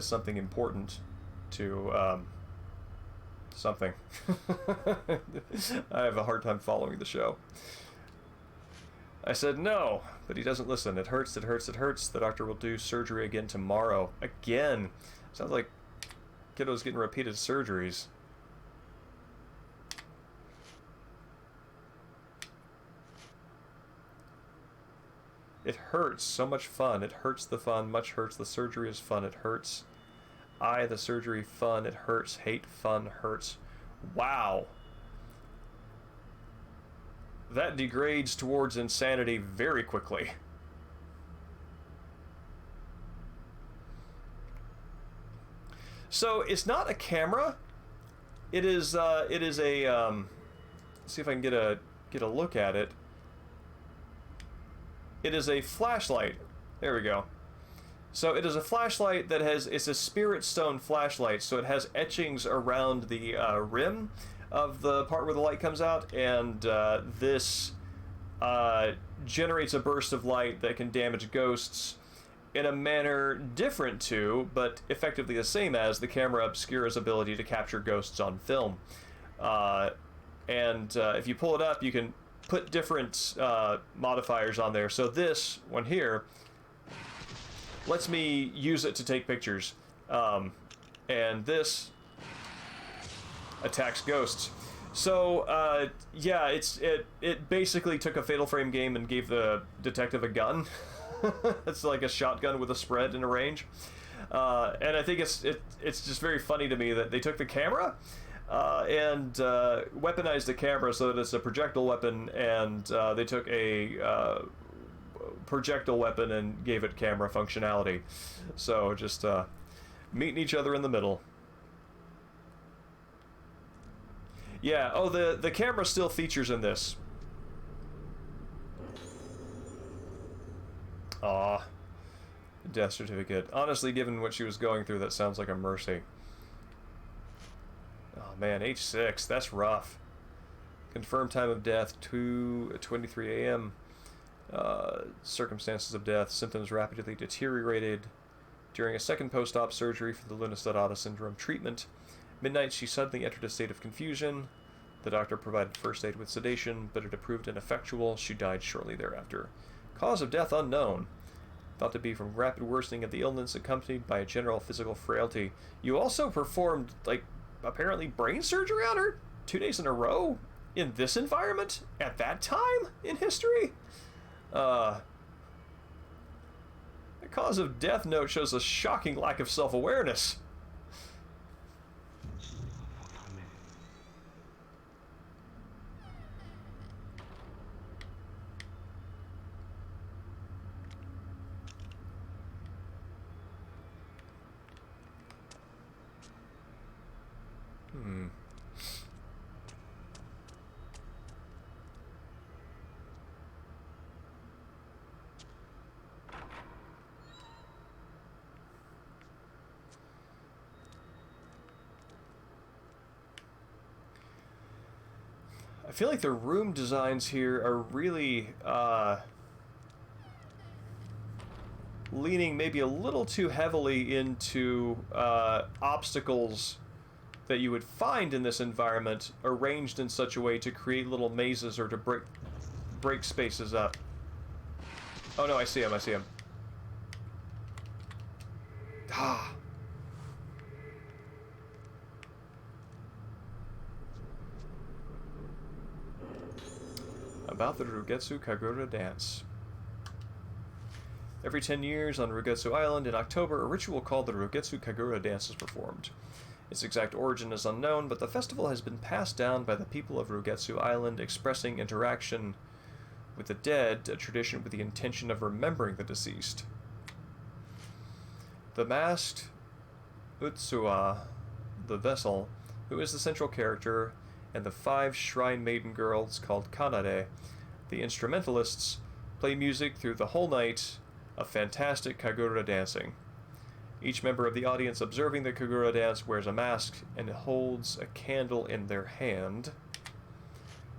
something important to something. I have a hard time following the show. I said no, but he doesn't listen. It hurts, it hurts, it hurts. The doctor will do surgery again tomorrow. Again. Sounds like kiddo's getting repeated surgeries. It hurts. So much fun. It hurts the fun. Much hurts. The surgery is fun. It hurts. The surgery fun. It hurts. Hate fun hurts. Wow. That degrades towards insanity very quickly. So it's not a camera. It is a let's see if I can get a look at it. It is a flashlight. There we go. So it is a flashlight that it's a spirit stone flashlight, so it has etchings around the rim of the part where the light comes out, and this generates a burst of light that can damage ghosts in a manner different to, but effectively the same as, the camera obscura's ability to capture ghosts on film. If you pull it up, you can put different modifiers on there. So this one here lets me use it to take pictures, and this attacks ghosts. So yeah, it basically took a Fatal Frame game and gave the detective a gun. It's like a shotgun with a spread and a range, and I think it's just very funny to me that they took the camera and weaponized the camera so that it's a projectile weapon, and they took a projectile weapon and gave it camera functionality. So just meeting each other in the middle. Yeah, oh, the camera still features in this. Aw. Death certificate. Honestly, given what she was going through, that sounds like a mercy. Oh man, H6, that's rough. Confirmed time of death, 2:23 a.m. Circumstances of death, symptoms rapidly deteriorated during a second post-op surgery for the Lunar syndrome treatment. Midnight, she suddenly entered a state of confusion. The doctor provided first aid with sedation, but it proved ineffectual. She died shortly thereafter. Cause of death unknown. Thought to be from rapid worsening of the illness accompanied by a general physical frailty. You also performed, like, apparently brain surgery on her 2 days in a row in this environment at that time in history. The cause of death note shows a shocking lack of self-awareness. I feel like the room designs here are really leaning maybe a little too heavily into obstacles that you would find in this environment arranged in such a way to create little mazes or to break spaces up. Oh no, I see him, I see him. Ah. About the Rugetsu Kagura dance. Every 10 years on Rugetsu Island in October, a ritual called the Rugetsu Kagura dance is performed. Its exact origin is unknown, but the festival has been passed down by the people of Rugetsu Island, expressing interaction with the dead, a tradition with the intention of remembering the deceased. The masked Utsuwa, the vessel, who is the central character, and the 5 shrine maiden girls called Kanade, the instrumentalists, play music through the whole night of fantastic Kagura dancing. Each member of the audience observing the Kagura dance wears a mask and holds a candle in their hand.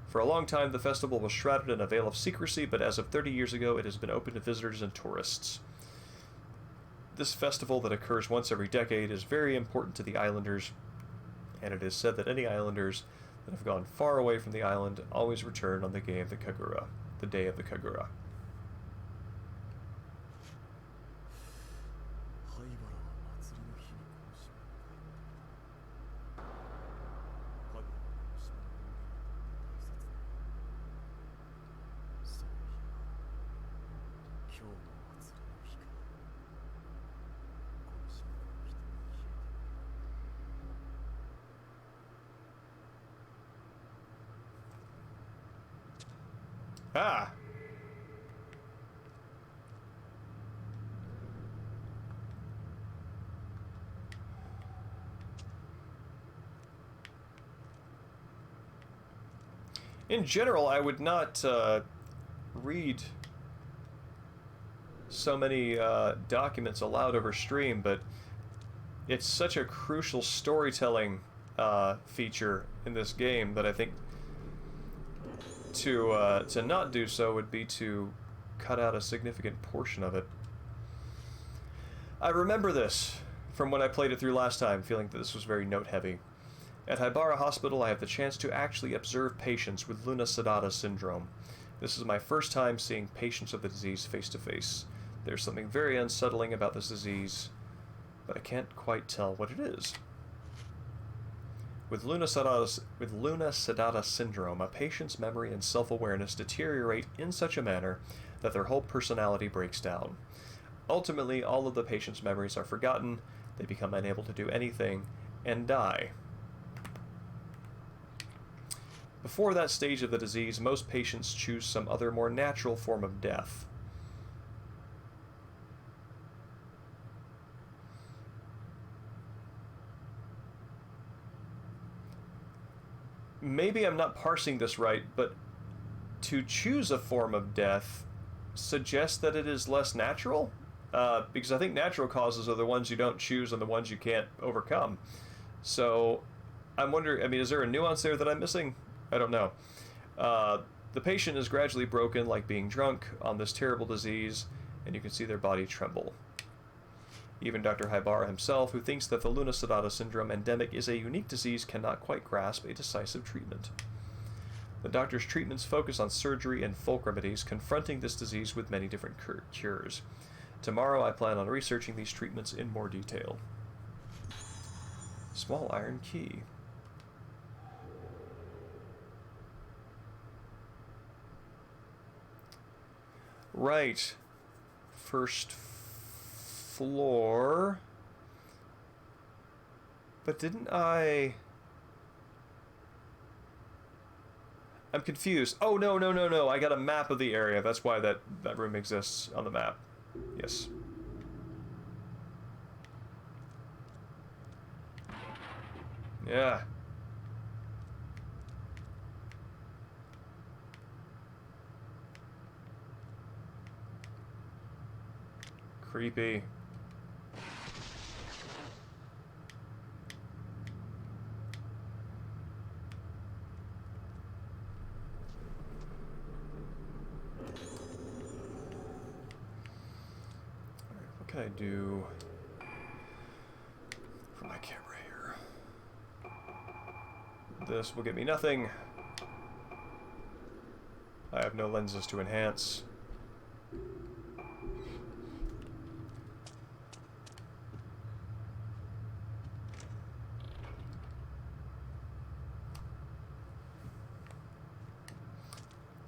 For a long time, the festival was shrouded in a veil of secrecy, but as of 30 years ago, it has been open to visitors and tourists. This festival that occurs once every decade is very important to the islanders, and it is said that any islanders that have gone far away from the island always return on the day of the Kagura. The day of the Kagura. Ah! In general, I would not read so many documents aloud over stream, but it's such a crucial storytelling feature in this game that I think to not do so would be to cut out a significant portion of it. I remember this from when I played it through last time, feeling that this was very note-heavy. At Haibara Hospital, I have the chance to actually observe patients with Lunar Eclipse syndrome. This is my first time seeing patients of the disease face-to-face. There's something very unsettling about this disease, but I can't quite tell what it is. With Lunar Eclipse syndrome, a patient's memory and self-awareness deteriorate in such a manner that their whole personality breaks down. Ultimately, all of the patient's memories are forgotten, they become unable to do anything, and die. Before that stage of the disease, most patients choose some other more natural form of death. Maybe I'm not parsing this right, but to choose a form of death suggests that it is less natural? Because I think natural causes are the ones you don't choose and the ones you can't overcome. So I'm wondering, I mean, is there a nuance there that I'm missing? I don't know. The patient is gradually broken, like being drunk, on this terrible disease, and you can see their body tremble. Even Dr. Haibara himself, who thinks that the Lunar Eclipse syndrome endemic is a unique disease, cannot quite grasp a decisive treatment. The doctor's treatments focus on surgery and folk remedies, confronting this disease with many different cures. Tomorrow I plan on researching these treatments in more detail. Small iron key. Right. First floor. But didn't I... I'm confused. Oh, no, no, no, no. I got a map of the area. That's why that room exists on the map. Yes. Yeah. Creepy. What can I do for my camera here? This will get me nothing. I have no lenses to enhance.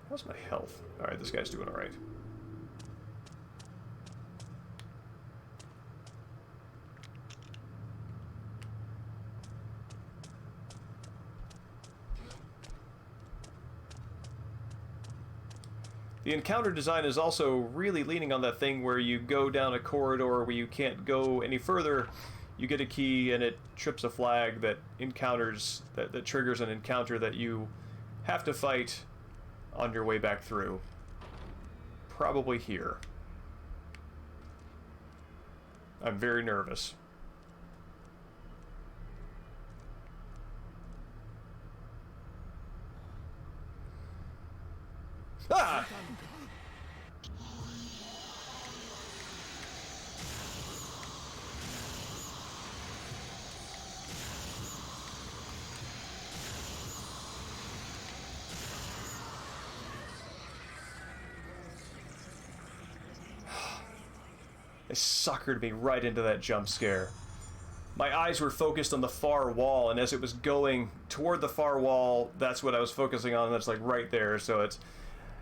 How's my health? Alright, this guy's doing alright. The encounter design is also really leaning on that thing where you go down a corridor where you can't go any further, you get a key and it trips a flag that encounters, that triggers an encounter that you have to fight on your way back through. Probably here. I'm very nervous. Ah! They suckered me right into that jump scare. My eyes were focused on the far wall, and as it was going toward the far wall, that's what I was focusing on. That's like right there. So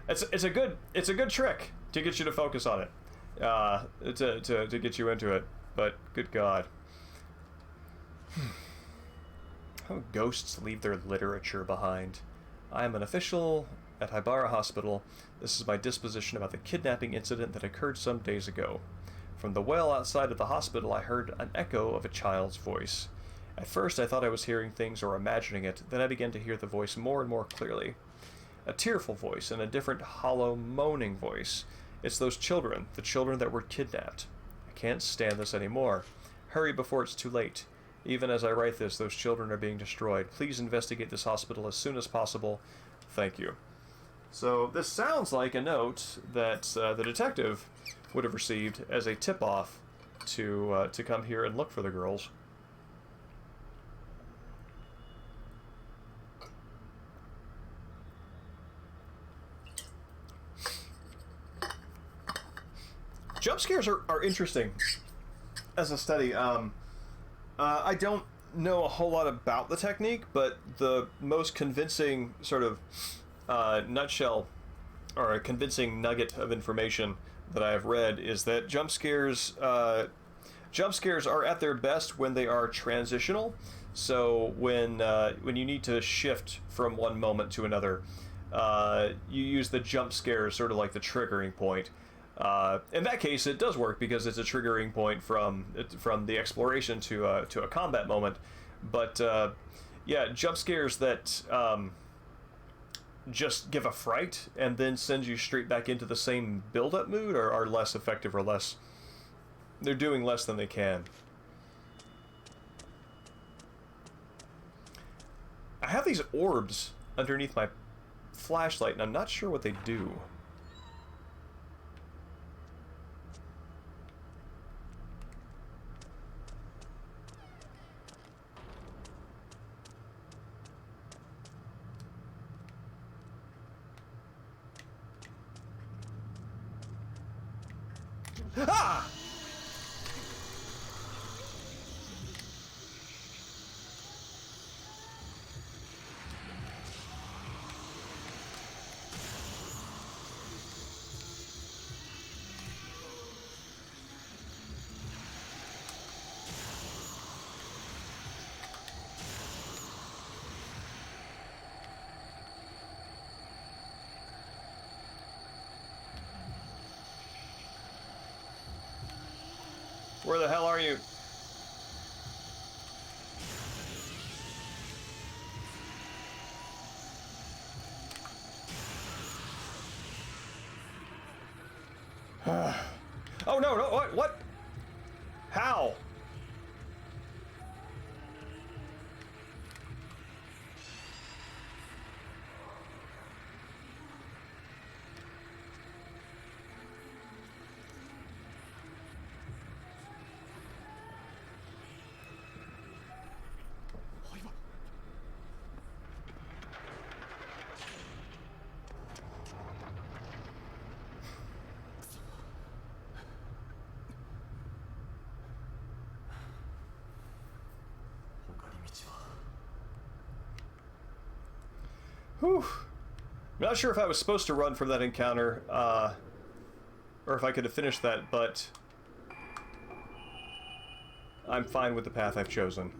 it's a good trick to get you to focus on it, to get you into it. But good God, how ghosts leave their literature behind. I am an official at Hibara Hospital. This is my disposition about the kidnapping incident that occurred some days ago. From the well outside of the hospital, I heard an echo of a child's voice. At first, I thought I was hearing things or imagining it, then I began to hear the voice more and more clearly. A tearful voice and a different, hollow, moaning voice. It's those children, the children that were kidnapped. I can't stand this anymore. Hurry before it's too late. Even as I write this, those children are being destroyed. Please investigate this hospital as soon as possible. Thank you. So this sounds like a note that the detective would have received as a tip-off to come here and look for the girls. Jump scares are interesting as a study. I don't know a whole lot about the technique, but the most convincing sort of nutshell or a convincing nugget of information that I have read is that jump scares are at their best when they are transitional. So when you need to shift from one moment to another, you use the jump scare as sort of like the triggering point. In that case, it does work because it's a triggering point from the exploration to a combat moment. But yeah, jump scares that just give a fright and then send you straight back into the same build-up mood are less effective or less... They're doing less than they can. I have these orbs underneath my flashlight and I'm not sure what they do. Ah! Where the hell are you? Oh no, no, what? How? Whew. I'm not sure if I was supposed to run from that encounter, or if I could have finished that, but I'm fine with the path I've chosen.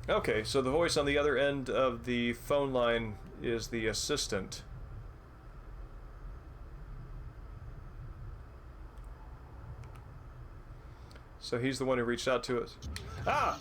Okay, so the voice on the other end of the phone line is the assistant. So he's the one who reached out to us. Ah!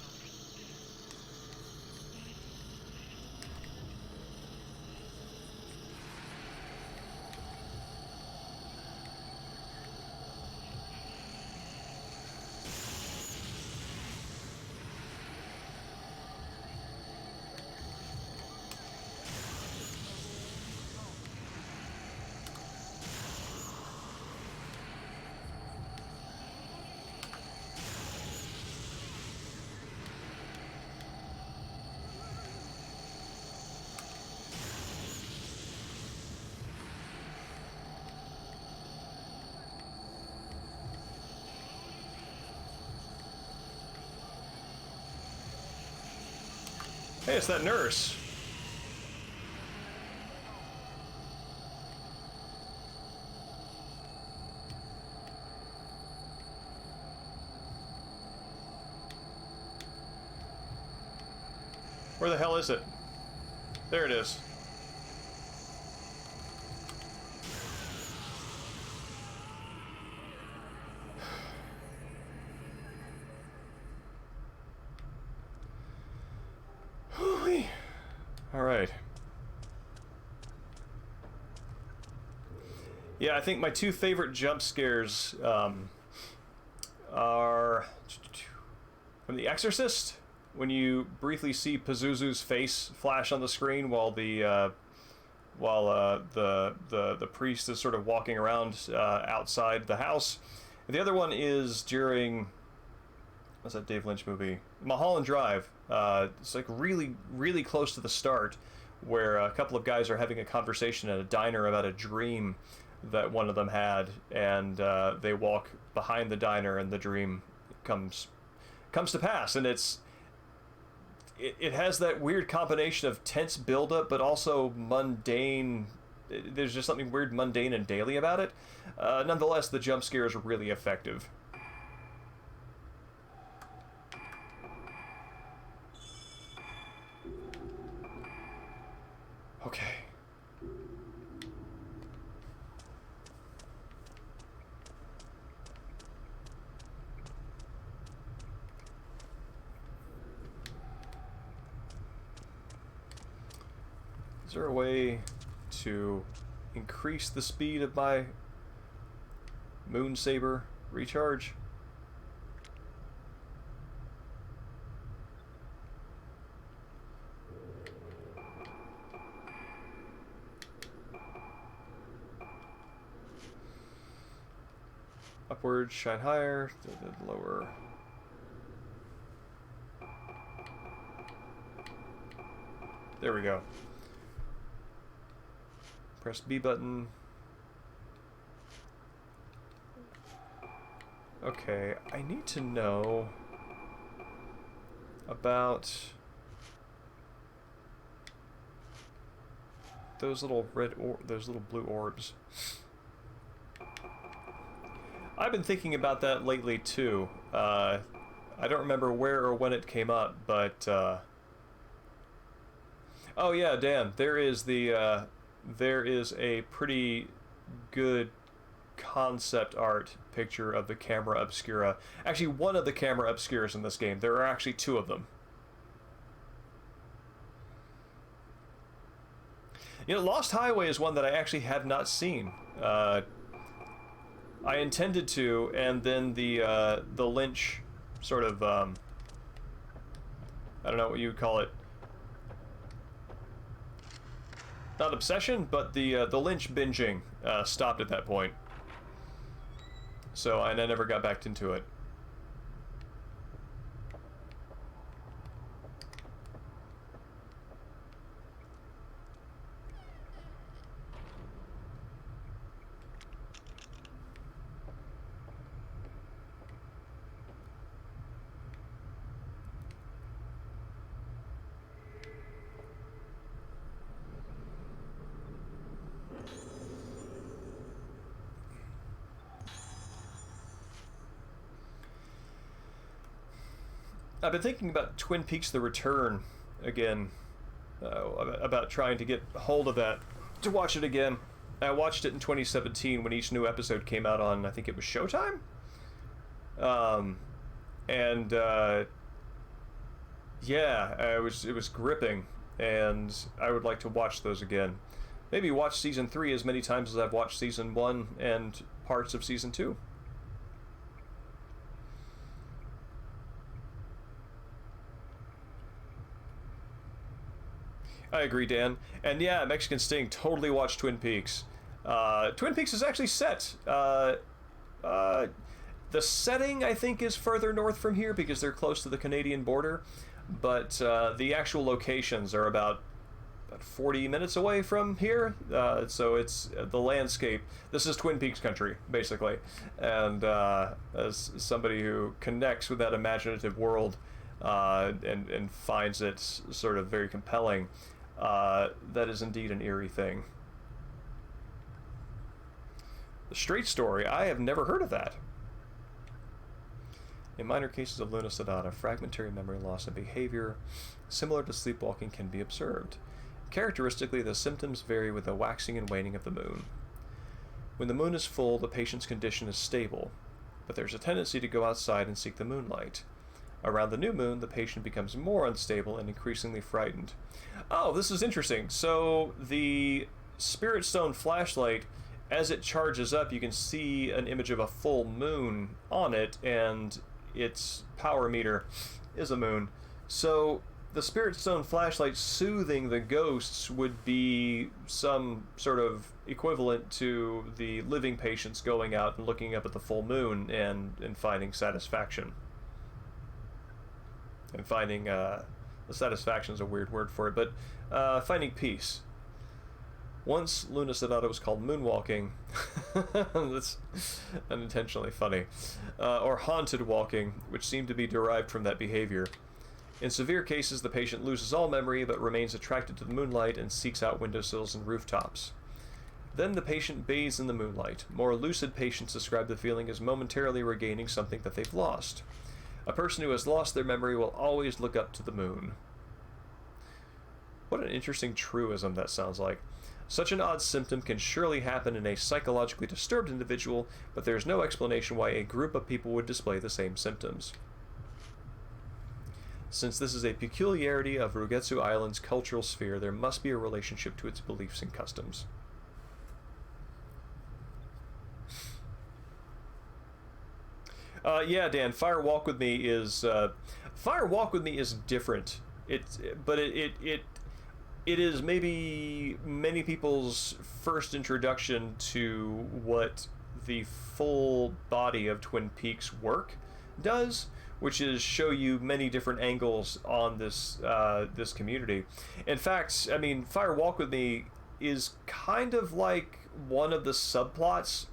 Hey, it's that nurse. Where the hell is it? There it is. All right. Yeah, I think my two favorite jump scares are from The Exorcist, when you briefly see Pazuzu's face flash on the screen while the priest is sort of walking around outside the house. And the other one is during, what's that Dave Lynch movie? Mulholland Drive. It's like really close to the start, where a couple of guys are having a conversation at a diner about a dream that one of them had, and they walk behind the diner, and the dream comes to pass, and it has that weird combination of tense buildup, but also mundane. There's just something weird, mundane, and daily about it. Nonetheless, the jump scare is really effective. Okay. Is there a way to increase the speed of my Moon Saber recharge? Upward, shine higher, lower. There we go. Press B button. Okay, I need to know about those little those little blue orbs. I've been thinking about that lately too. I don't remember where or when it came up, but oh yeah, Dan, there is a pretty good concept art picture of the camera obscura. Actually, one of the camera obscuras in this game. There are actually two of them. You know, Lost Highway is one that I actually have not seen. I intended to, and then the Lynch sort of I don't know what you would call it. Not obsession, but the Lynch binging stopped at that point. So, and I never got back into it. I've been thinking about Twin Peaks: The Return again, about trying to get hold of that to watch it again. I watched it in 2017 when each new episode came out on, I think it was Showtime, and yeah, it was gripping, and I would like to watch those again. Maybe watch season 3 as many times as I've watched season 1 and parts of season 2. I agree, Dan. And yeah, Mexican Sting, totally watched Twin Peaks. Twin Peaks is actually set. The setting, I think, is further north from here because they're close to the Canadian border. But the actual locations are about 40 minutes away from here. So it's the landscape. This is Twin Peaks country, basically. And as somebody who connects with that imaginative world and finds it sort of very compelling, that is indeed an eerie thing. The Straight Story, I have never heard of that. In minor cases of Luna Sedata, fragmentary memory loss and behavior similar to sleepwalking can be observed. Characteristically, the symptoms vary with the waxing and waning of the moon. When the moon is full, the patient's condition is stable, but there's a tendency to go outside and seek the moonlight. Around the new moon, the patient becomes more unstable and increasingly frightened. Oh, this is interesting. So the Spirit Stone flashlight, as it charges up, you can see an image of a full moon on it, and its power meter is a moon. So the Spirit Stone flashlight soothing the ghosts would be some sort of equivalent to the living patients going out and looking up at the full moon and finding satisfaction. And finding, the satisfaction is a weird word for it, but finding peace. Once Luna Sedata was called moonwalking. That's unintentionally funny. Or haunted walking, which seemed to be derived from that behavior. In severe cases, the patient loses all memory but remains attracted to the moonlight and seeks out windowsills and rooftops. Then the patient bathes in the moonlight. More lucid patients describe the feeling as momentarily regaining something that they've lost. A person who has lost their memory will always look up to the moon. What an interesting truism that sounds like. Such an odd symptom can surely happen in a psychologically disturbed individual, but there is no explanation why a group of people would display the same symptoms. Since this is a peculiarity of Rugetsu Island's cultural sphere, there must be a relationship to its beliefs and customs. Yeah, Dan. Fire Walk with Me is different. It is maybe many people's first introduction to what the full body of Twin Peaks work does, which is show you many different angles on this this community. In fact, I mean, Fire Walk with Me is kind of like one of the subplots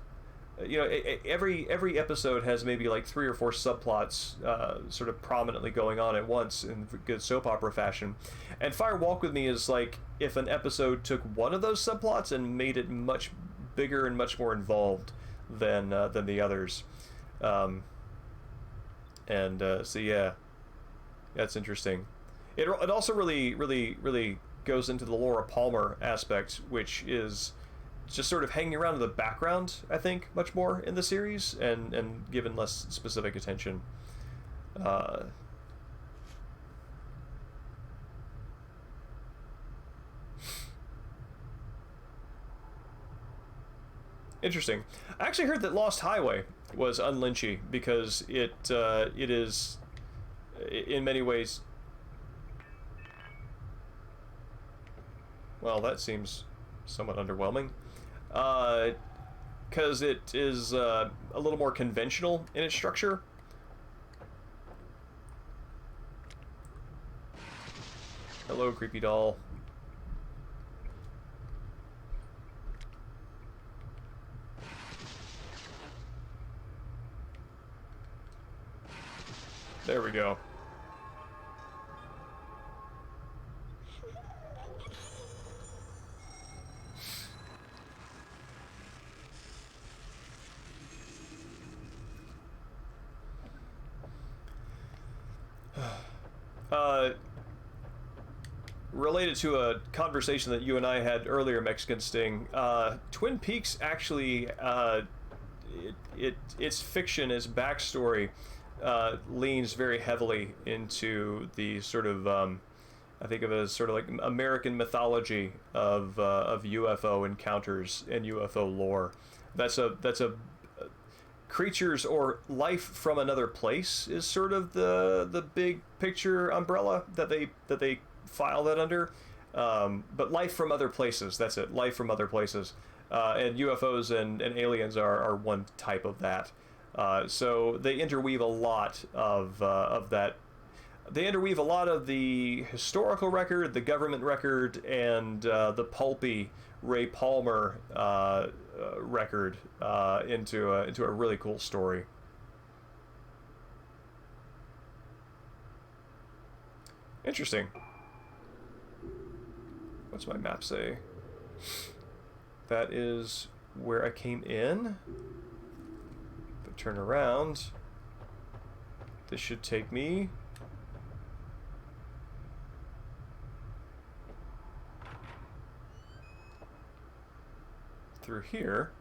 you know, every episode has maybe like 3 or 4 subplots sort of prominently going on at once in good soap opera fashion. And Fire Walk with Me is like if an episode took one of those subplots and made it much bigger and much more involved than the others. So yeah, that's interesting. It also really goes into the Laura Palmer aspect, which is just sort of hanging around in the background, I think, much more in the series, and given less specific attention. Uh, Interesting. I actually heard that Lost Highway was unlynchy because it is in many ways. Well, that seems somewhat underwhelming. Because it is a little more conventional in its structure. Hello, creepy doll. There we go. Related to a conversation that you and I had earlier, Mexican Sting, Twin Peaks actually, its fiction, its backstory, leans very heavily into the sort of, I think of it as sort of like American mythology of UFO encounters and UFO lore. That's a creatures or life from another place is sort of the big picture umbrella that they file that under. But life from other places, that's it. Life from other places. And UFOs and aliens are one type of that. So they interweave a lot of that. They interweave a lot of the historical record, the government record, and the pulpy Ray Palmer record into a really cool story. Interesting. What's my map say? That is where I came in. If I turn around, this should take me through here.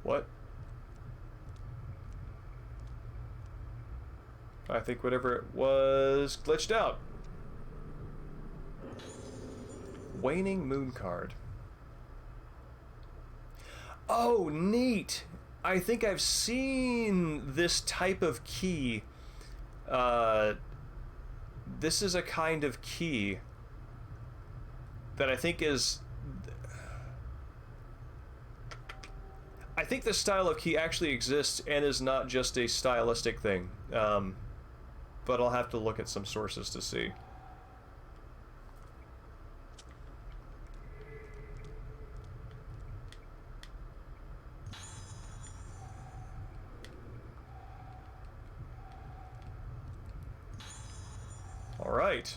What? I think whatever it was glitched out. Waning Moon card. Oh, neat! I think I've seen this type of key. This is a kind of key that I think is... I think this style of key actually exists and is not just a stylistic thing. But I'll have to look at some sources to see. All right.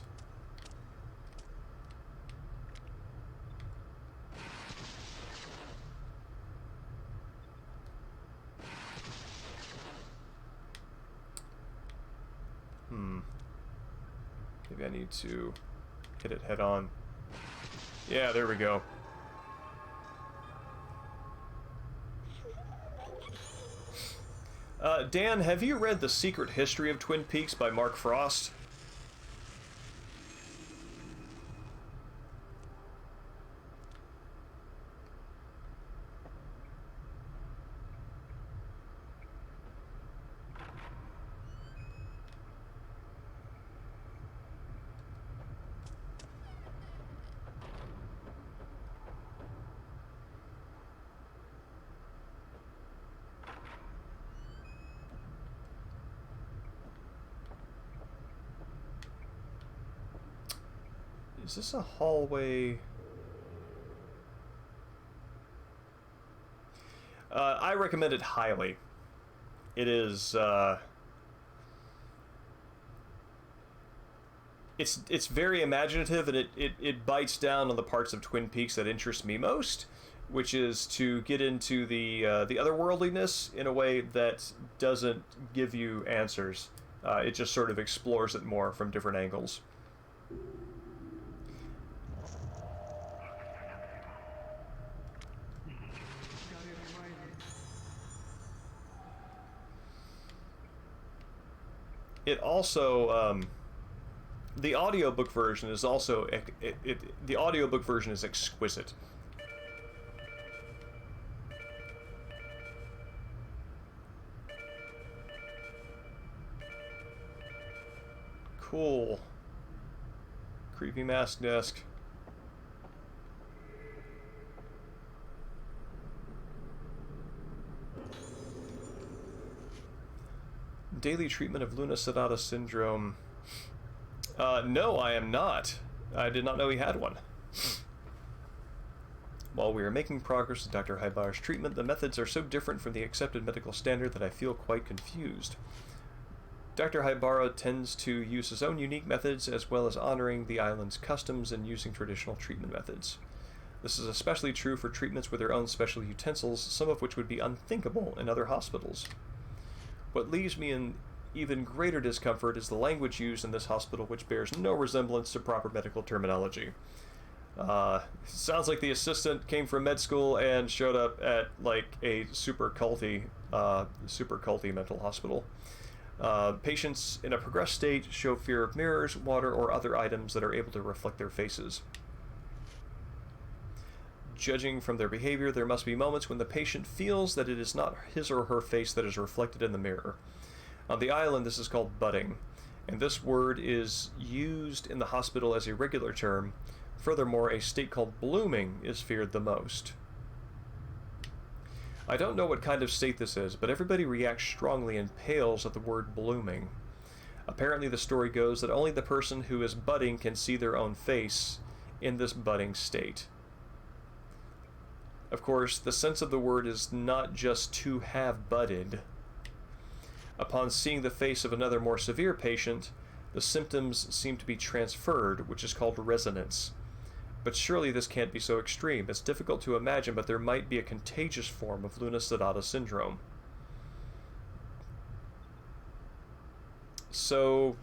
Maybe I need to hit it head on. Yeah, there we go. Dan, have you read The Secret History of Twin Peaks by Mark Frost? Is this a hallway? I recommend it highly. It is, it's very imaginative, and it bites down on the parts of Twin Peaks that interest me most, which is to get into the otherworldliness in a way that doesn't give you answers. It just sort of explores it more from different angles. It also, the audiobook version is also, the audiobook version is exquisite. Cool. Creepy mask desk. Daily treatment of Luna Sedata syndrome. No, I am not. I did not know he had one. While we are making progress with Dr. Hybar's treatment, the methods are so different from the accepted medical standard that I feel quite confused. Dr. Hybara tends to use his own unique methods, as well as honoring the island's customs and using traditional treatment methods. This is especially true for treatments with their own special utensils, some of which would be unthinkable in other hospitals. What leaves me in even greater discomfort is the language used in this hospital, which bears no resemblance to proper medical terminology. Sounds like the assistant came from med school and showed up at like a super culty mental hospital. Patients in a progressed state show fear of mirrors, water, or other items that are able to reflect their faces. Judging from their behavior, there must be moments when the patient feels that it is not his or her face that is reflected in the mirror. On the island, this is called budding, and this word is used in the hospital as a regular term. Furthermore, a state called blooming is feared the most. I don't know what kind of state this is, but everybody reacts strongly and pales at the word blooming. Apparently, the story goes that only the person who is budding can see their own face in this budding state. Of course, the sense of the word is not just to have budded. Upon seeing the face of another more severe patient, the symptoms seem to be transferred, which is called resonance. But surely this can't be so extreme. It's difficult to imagine, but there might be a contagious form of Luna Sedata syndrome. So,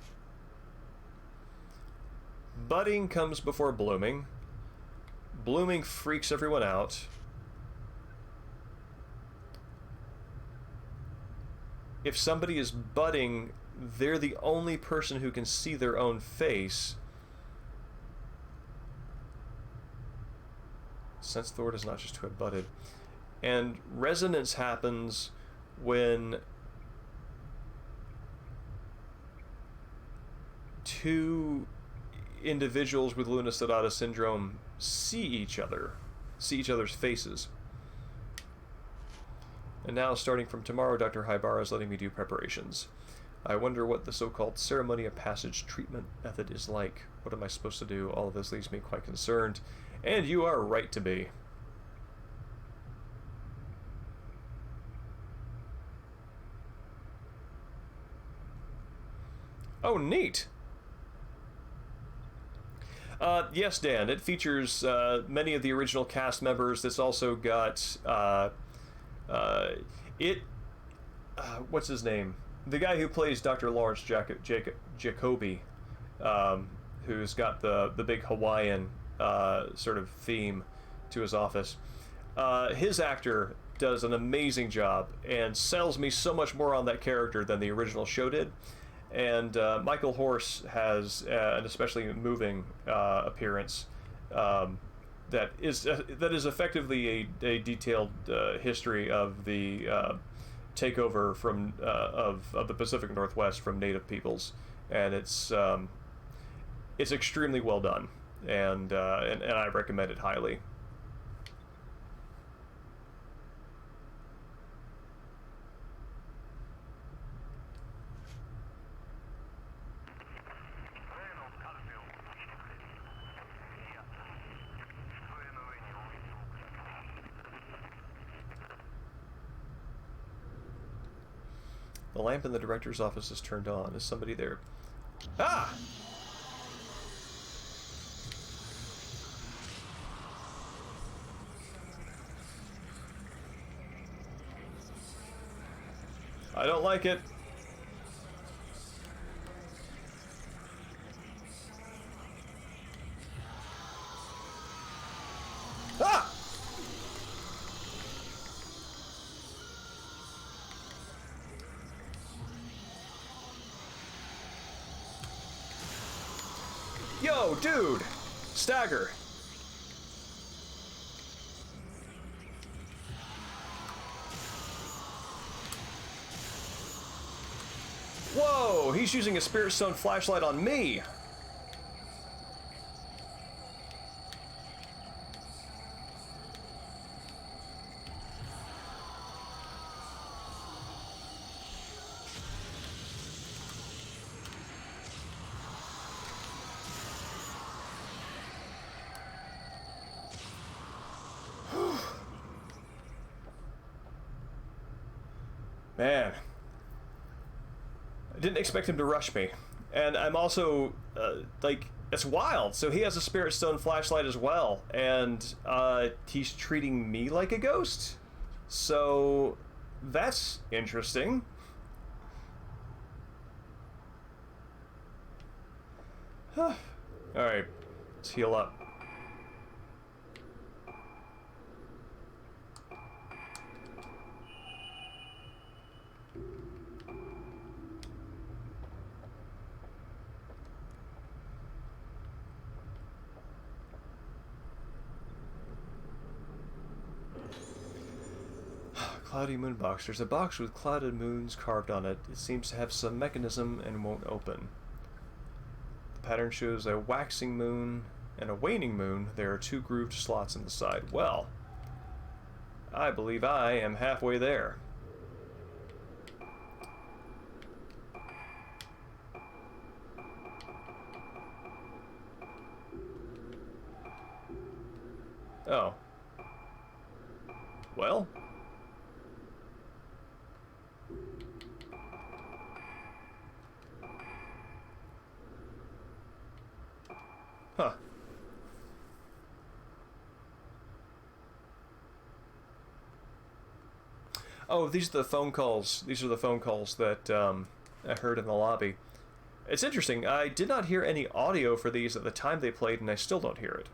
budding comes before blooming. Blooming freaks everyone out. If somebody is budding, they're the only person who can see their own face. Since the word is not just to have budded. And resonance happens when two individuals with Luna Sedata syndrome see each other's faces. And now, starting from tomorrow, Dr. Hybara is letting me do preparations. I wonder what the so-called ceremony of passage treatment method is like. What am I supposed to do? All of this leaves me quite concerned. And you are right to be. Oh, neat! Yes, Dan, it features many of the original cast members. This also got... what's his name? The guy who plays Dr. Lawrence Jacoby, who's got the big Hawaiian sort of theme to his office. His actor does an amazing job and sells me so much more on that character than the original show did. And Michael Horse has an especially moving appearance that is effectively a detailed history of the takeover from of the Pacific Northwest from Native peoples, and it's extremely well done, and I recommend it highly. The lamp in the director's office is turned on. Is somebody there? Ah! I don't like it. Ah! Yo, dude! Stagger. Whoa, he's using a Spirit Stone flashlight on me! Man. I didn't expect him to rush me. And I'm also, like, it's wild. So he has a Spirit Stone flashlight as well. And he's treating me like a ghost? So that's interesting. Alright, let's heal up. Cloudy moon box. There's a box with clouded moons carved on it. It seems to have some mechanism and won't open. The pattern shows a waxing moon and a waning moon. There are 2 grooved slots in the side. Well, I believe I am halfway there. Oh. Well. Huh. Oh, these are the phone calls. These are the phone calls that I heard in the lobby. It's interesting. I did not hear any audio for these at the time they played, and I still don't hear it.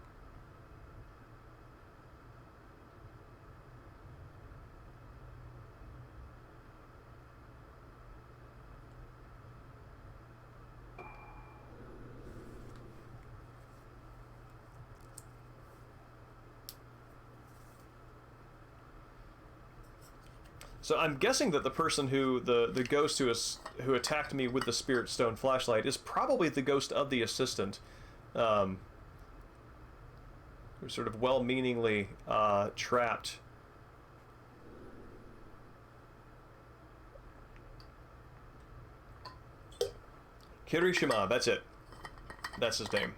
So I'm guessing that the person the ghost who attacked me with the Spirit Stone flashlight is probably the ghost of the assistant, who sort of well-meaningly trapped. Kirishima, that's it. That's his name.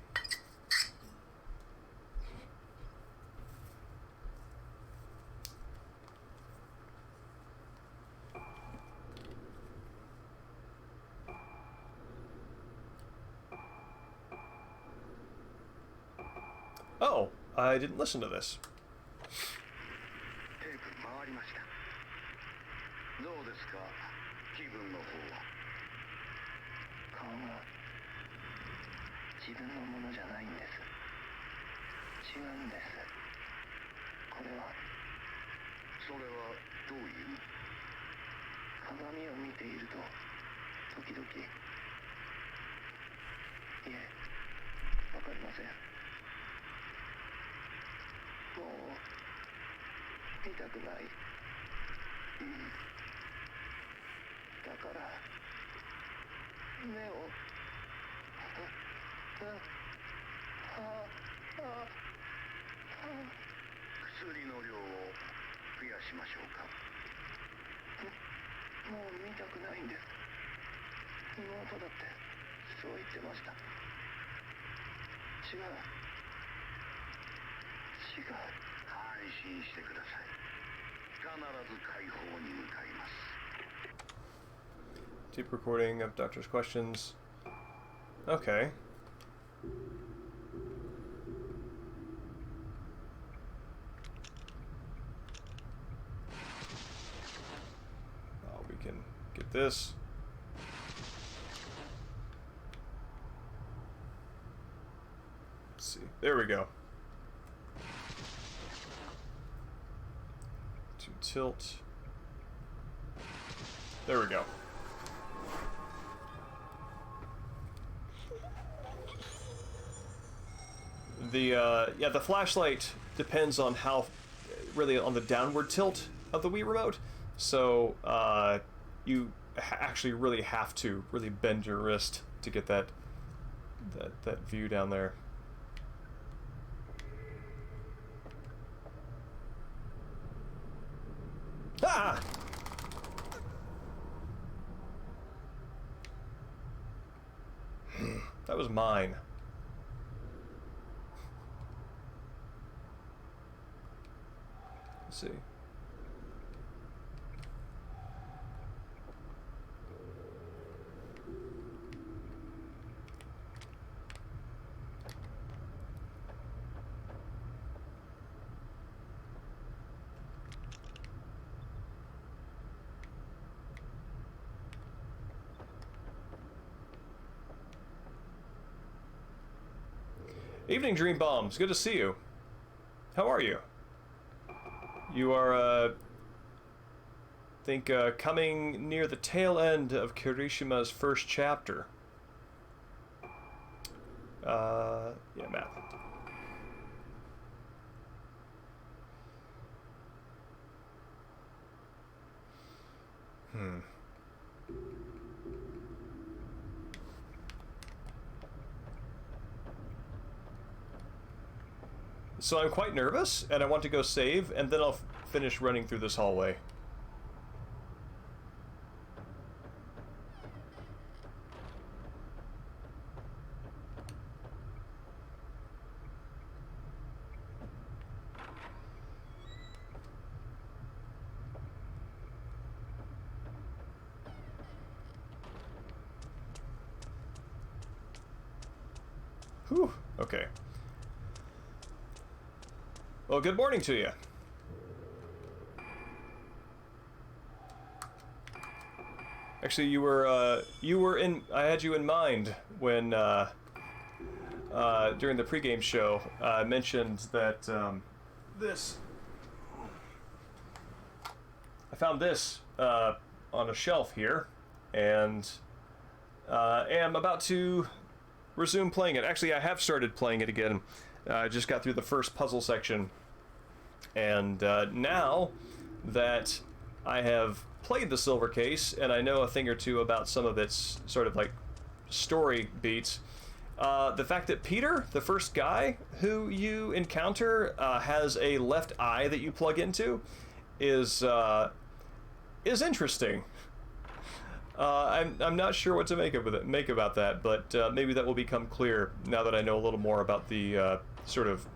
Oh, I didn't listen to this. Deep recording of doctor's questions. Okay. Oh, we can get this. Let's see. There we go. To tilt. There we go. The flashlight depends on really on the downward tilt of the Wii remote. So you actually really have to really bend your wrist to get that view down there. Ah! That was mine. Let's see. Evening, Dream Bombs. Good to see you. How are you? You are, I think, coming near the tail end of Kirishima's first chapter. Yeah, map. So I'm quite nervous, and I want to go save, and then I'll finish running through this hallway. Whew, okay. Well, good morning to you. Actually, you were in. I had you in mind when during the pregame show I mentioned that this. I found this on a shelf here, and am about to resume playing it. Actually, I have started playing it again. I just got through the first puzzle section, and now that I have played the Silver Case and I know a thing or two about some of its sort of like story beats, the fact that Peter, the first guy who you encounter, has a left eye that you plug into is interesting. I'm not sure what to make about that, but maybe that will become clear now that I know a little more about the sort of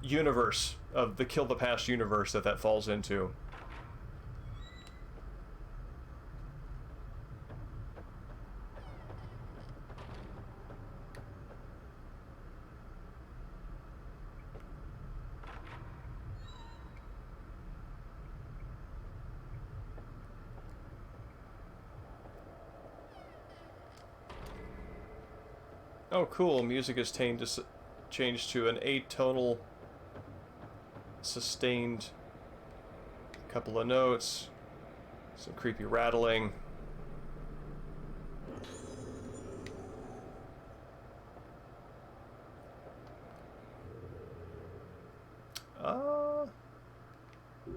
universe of the Kill the Past universe that falls into. Oh, cool. Music is changed to an atonal, sustained couple of notes, some creepy rattling.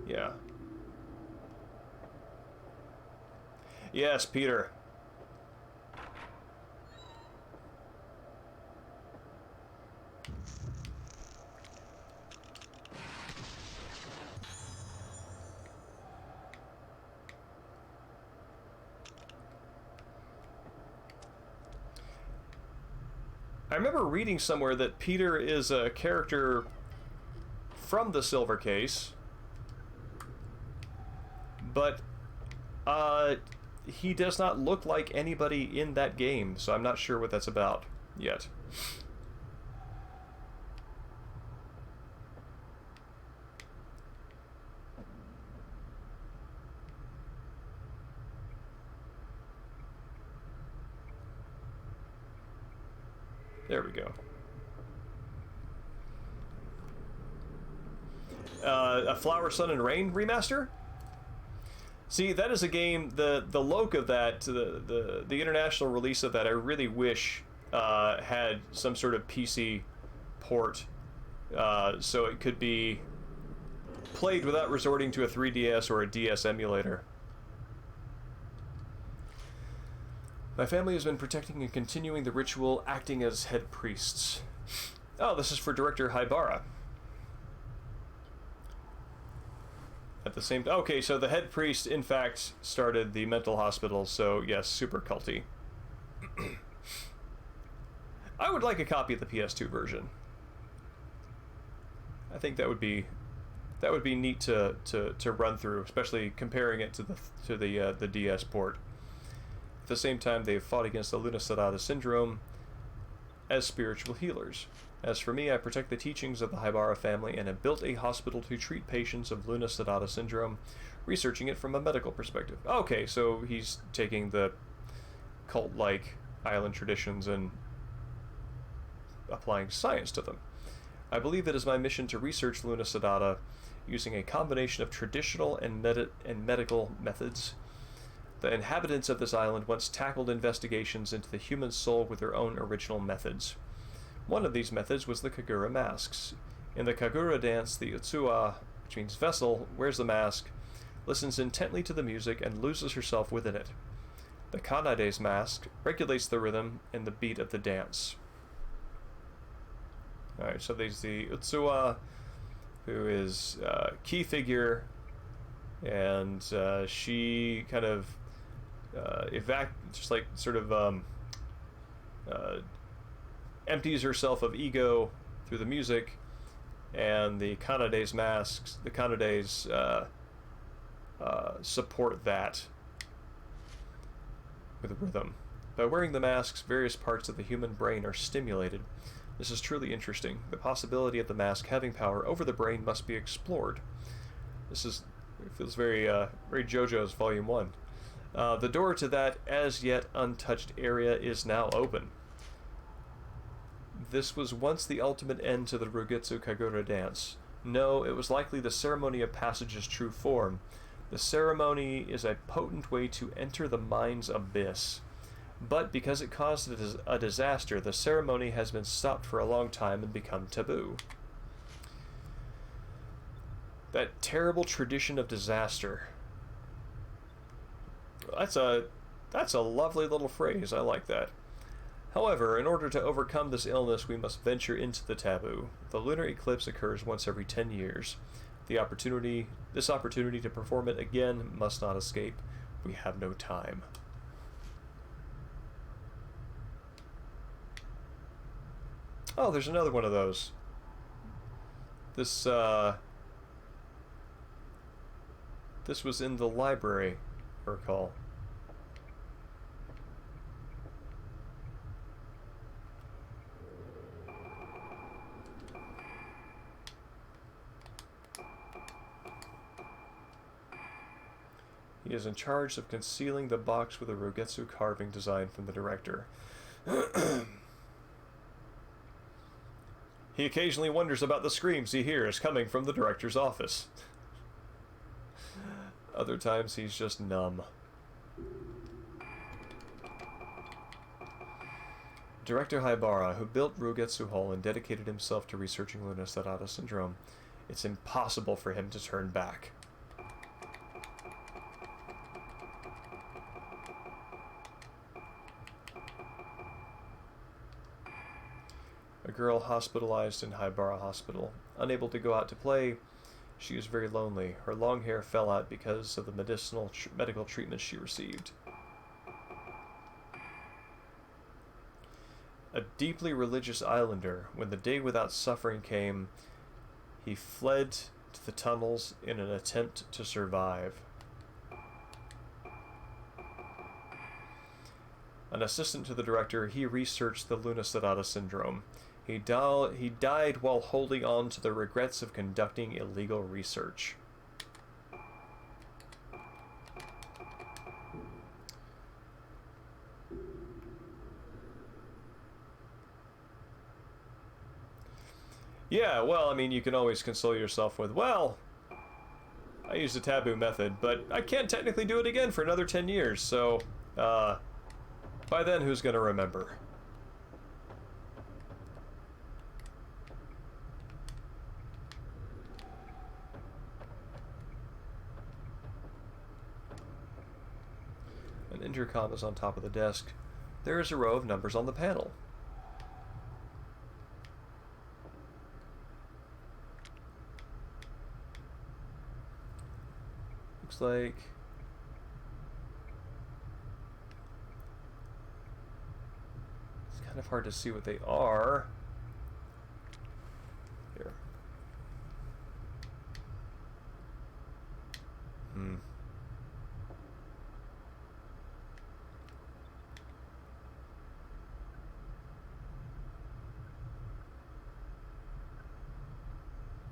Yeah. Yes, Peter. I remember reading somewhere that Peter is a character from the Silver Case, but He does not look like anybody in that game, so I'm not sure what that's about yet. There we go. A Flower, Sun, and Rain remaster? See, that is a game, the look of that, the international release of that, I really wish had some sort of PC port, so it could be played without resorting to a 3DS or a DS emulator. My family has been protecting and continuing the ritual, acting as head priests. Oh, this is for Director Haibara. At the same time, okay, so the head priest, in fact, started the mental hospital, so yes, super culty. I would like a copy of the PS2 version. I think that would be neat to run through, especially comparing it to the DS port. At the same time, they've fought against the Lunar Eclipse syndrome as spiritual healers. As for me, I protect the teachings of the Haibara family and have built a hospital to treat patients of Lunar Eclipse syndrome, researching it from a medical perspective. Okay, so he's taking the cult-like island traditions and applying science to them. I believe it is my mission to research Lunar Eclipse using a combination of traditional and medical methods. The inhabitants of this island once tackled investigations into the human soul with their own original methods. One of these methods was the Kagura masks. In the Kagura dance, the Utsuwa, which means vessel, wears the mask, listens intently to the music, and loses herself within it. The Kanade's mask regulates the rhythm and the beat of the dance. Alright, so there's the Utsuwa, who is a key figure, and she kind of empties herself of ego through the music, and the Kanade's masks, the Kanade's support that with rhythm. By wearing the masks, various parts of the human brain are stimulated. This is truly interesting. The possibility of the mask having power over the brain must be explored. It feels very JoJo's Volume 1. The door to that as yet untouched area is now open. This was once the ultimate end to the Rugetsu Kagura dance. No, it was likely the ceremony of passage's true form. The ceremony is a potent way to enter the mind's abyss. But because it caused a disaster, the ceremony has been stopped for a long time and become taboo. That terrible tradition of disaster. That's a lovely little phrase. I like that. However, in order to overcome this illness, we must venture into the taboo. The lunar eclipse occurs once every 10 years. This opportunity to perform it again must not escape. We have no time. Oh, there's another one of those. This was in the library, I recall. He is in charge of concealing the box with a Rogetsu carving design from the director. He occasionally wonders about the screams he hears coming from the director's office. Other times he's just numb. Director Haibara, who built Rugetsu Hall and dedicated himself to researching Lunar Eclipse syndrome, it's impossible for him to turn back. A girl hospitalized in Haibara Hospital. Unable to go out to play, she is very lonely. Her long hair fell out because of the medical treatment she received. A deeply religious islander, when the day without suffering came, he fled to the tunnels in an attempt to survive. An assistant to the director, he researched the Luna Sedata syndrome. He died while holding on to the regrets of conducting illegal research. Yeah, well, I mean, you can always console yourself with, well, I used a taboo method, but I can't technically do it again for another 10 years, so, by then, who's gonna remember? An intercom is on top of the desk. There is a row of numbers on the panel. Looks like it's kind of hard to see what they are. Here.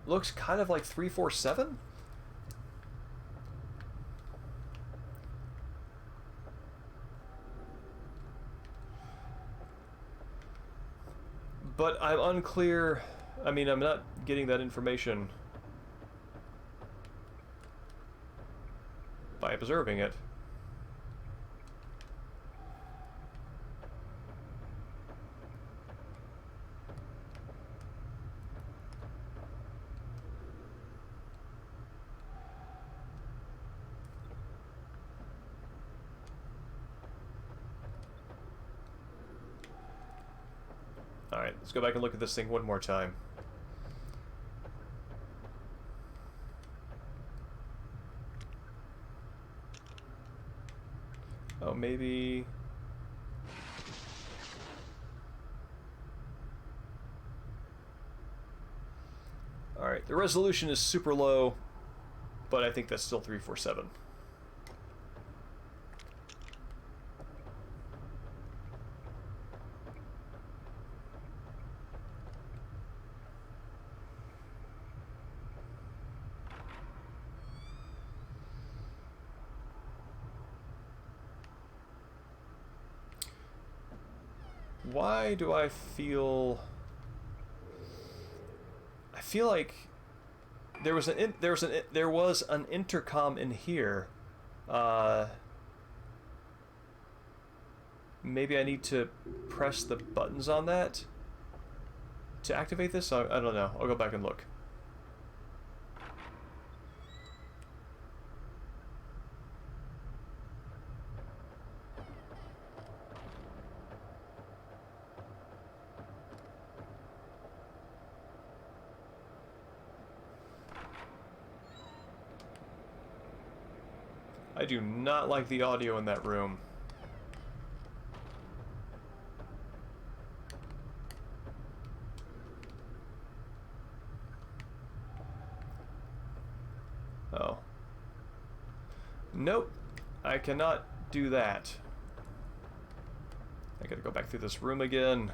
Looks kind of like 347? But I'm unclear. I mean, I'm not getting that information by observing it. Alright, let's go back and look at this thing one more time. Oh, maybe... Alright, the resolution is super low, but I think that's still 347. Why do I feel like there was an intercom in here. Maybe I need to press the buttons on that to activate this? I don't know. I'll go back and look. I do not like the audio in that room. Oh. Nope. I cannot do that. I gotta go back through this room again.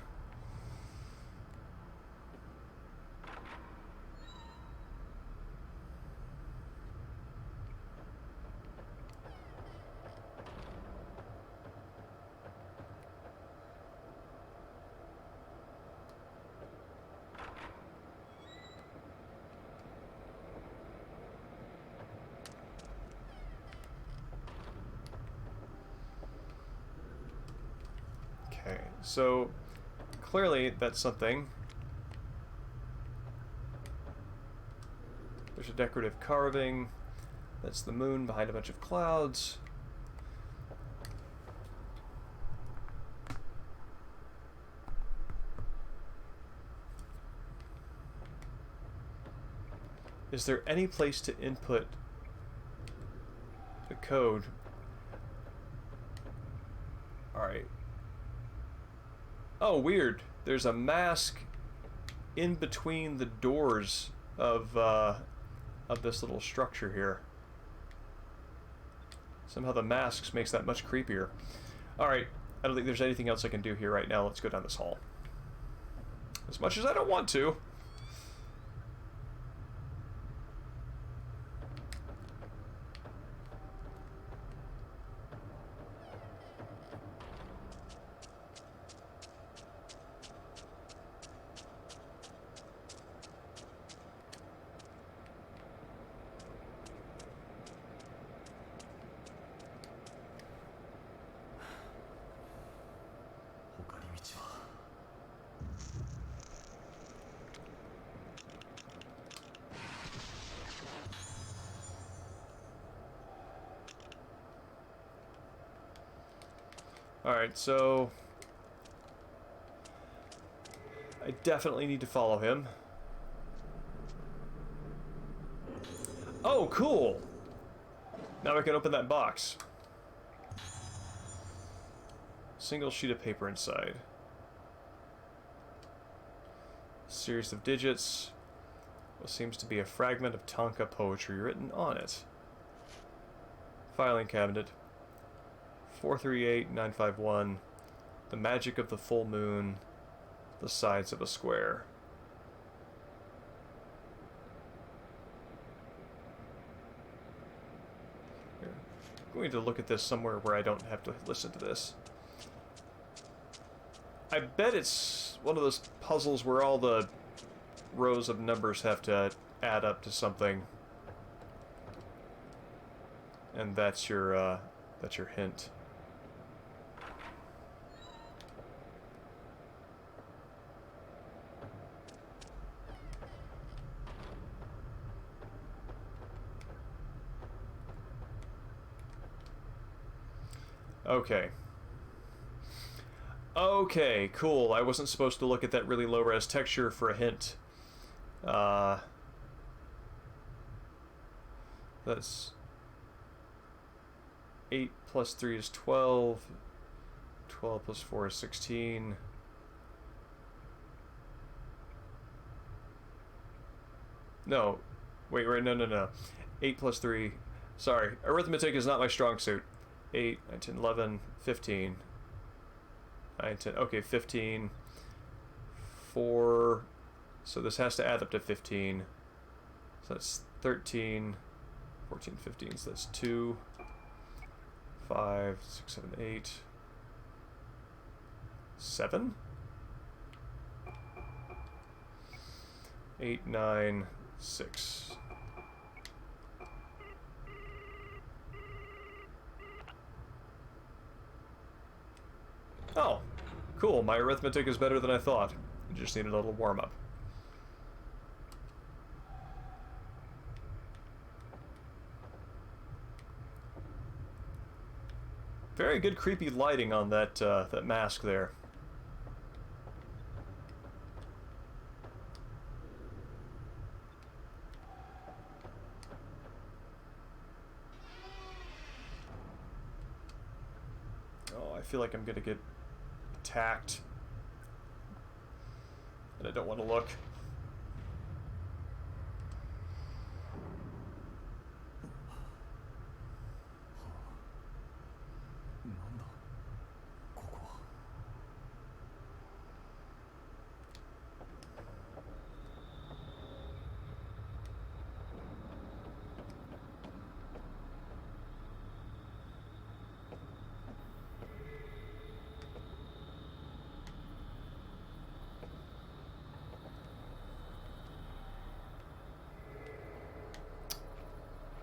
Okay, so clearly that's something. There's a decorative carving. That's the moon behind a bunch of clouds. Is there any place to input the code? Alright. Oh, weird. There's a mask in between the doors of this little structure here. Somehow the masks makes that much creepier. Alright, I don't think there's anything else I can do here right now. Let's go down this hall. As much as I don't want to. Alright, so I definitely need to follow him. Oh, cool! Now I can open that box. Single sheet of paper inside. Series of digits. What seems to be a fragment of Tanka poetry written on it. Filing cabinet. 438951. The magic of the full moon. The sides of a square. Here. I'm going to look at this somewhere where I don't have to listen to this. I bet it's one of those puzzles where all the rows of numbers have to add up to something. And that's your hint. Okay. Okay, cool. I wasn't supposed to look at that really low-res texture for a hint. That's 8 plus 3 is 12. 12 plus 4 is 16. No. Wait, no. 8 plus 3. Sorry. Arithmetic is not my strong suit. 8, 9, 10, 11, 15. 9, 10. Okay, 15. 4. So this has to add up to 15. So that's 13. 14, 15. So that's 2. 5, 6, 7, 8. 7? 8, 9, 6. Oh, cool. My arithmetic is better than I thought. I just needed a little warm-up. Very good creepy lighting on that that mask there. Oh, I feel like I'm gonna get attacked. And I don't want to look.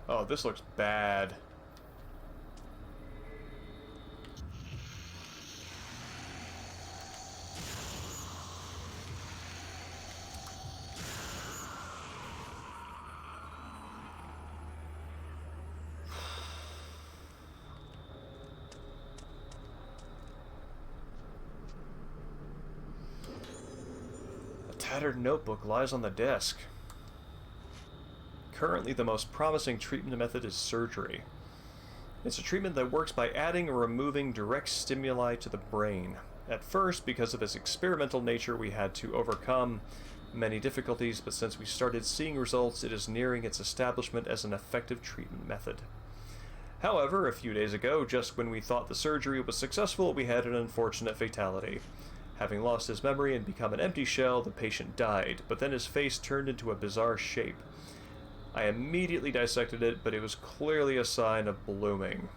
Oh, this looks bad. A tattered notebook lies on the desk. Currently, the most promising treatment method is surgery. It's a treatment that works by adding or removing direct stimuli to the brain. At first, because of its experimental nature, we had to overcome many difficulties, but since we started seeing results, it is nearing its establishment as an effective treatment method. However, a few days ago, just when we thought the surgery was successful, we had an unfortunate fatality. Having lost his memory and become an empty shell, the patient died, but then his face turned into a bizarre shape. I immediately dissected it, but it was clearly a sign of blooming.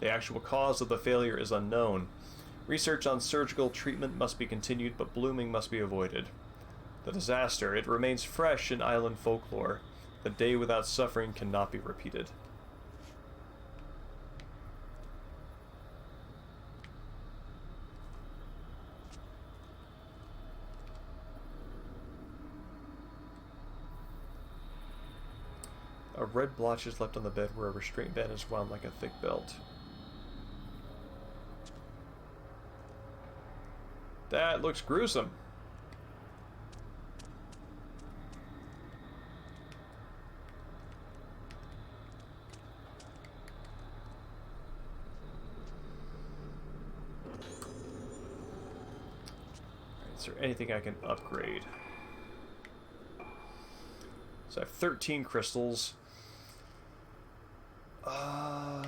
The actual cause of the failure is unknown. Research on surgical treatment must be continued, but blooming must be avoided. The disaster, it remains fresh in island folklore. The day without suffering cannot be repeated. A red blotch is left on the bed where a restraint band is wound like a thick belt. That looks gruesome. Is there anything I can upgrade? So I have 13 crystals. I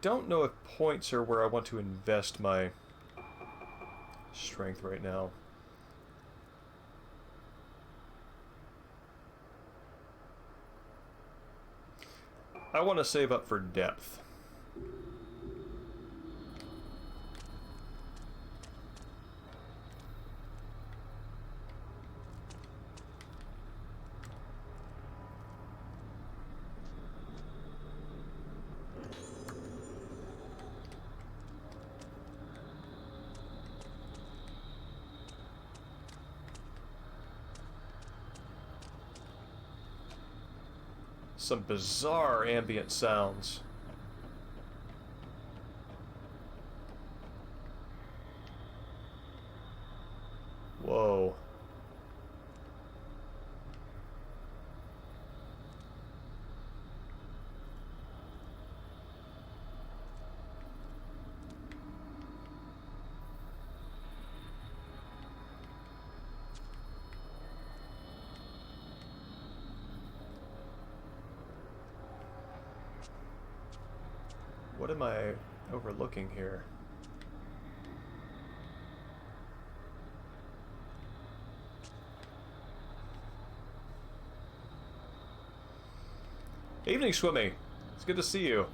don't know if points are where I want to invest my strength right now. I want to save up for depth. Some bizarre ambient sounds. Whoa. What am I overlooking here? Evening, Swimmy. It's good to see you.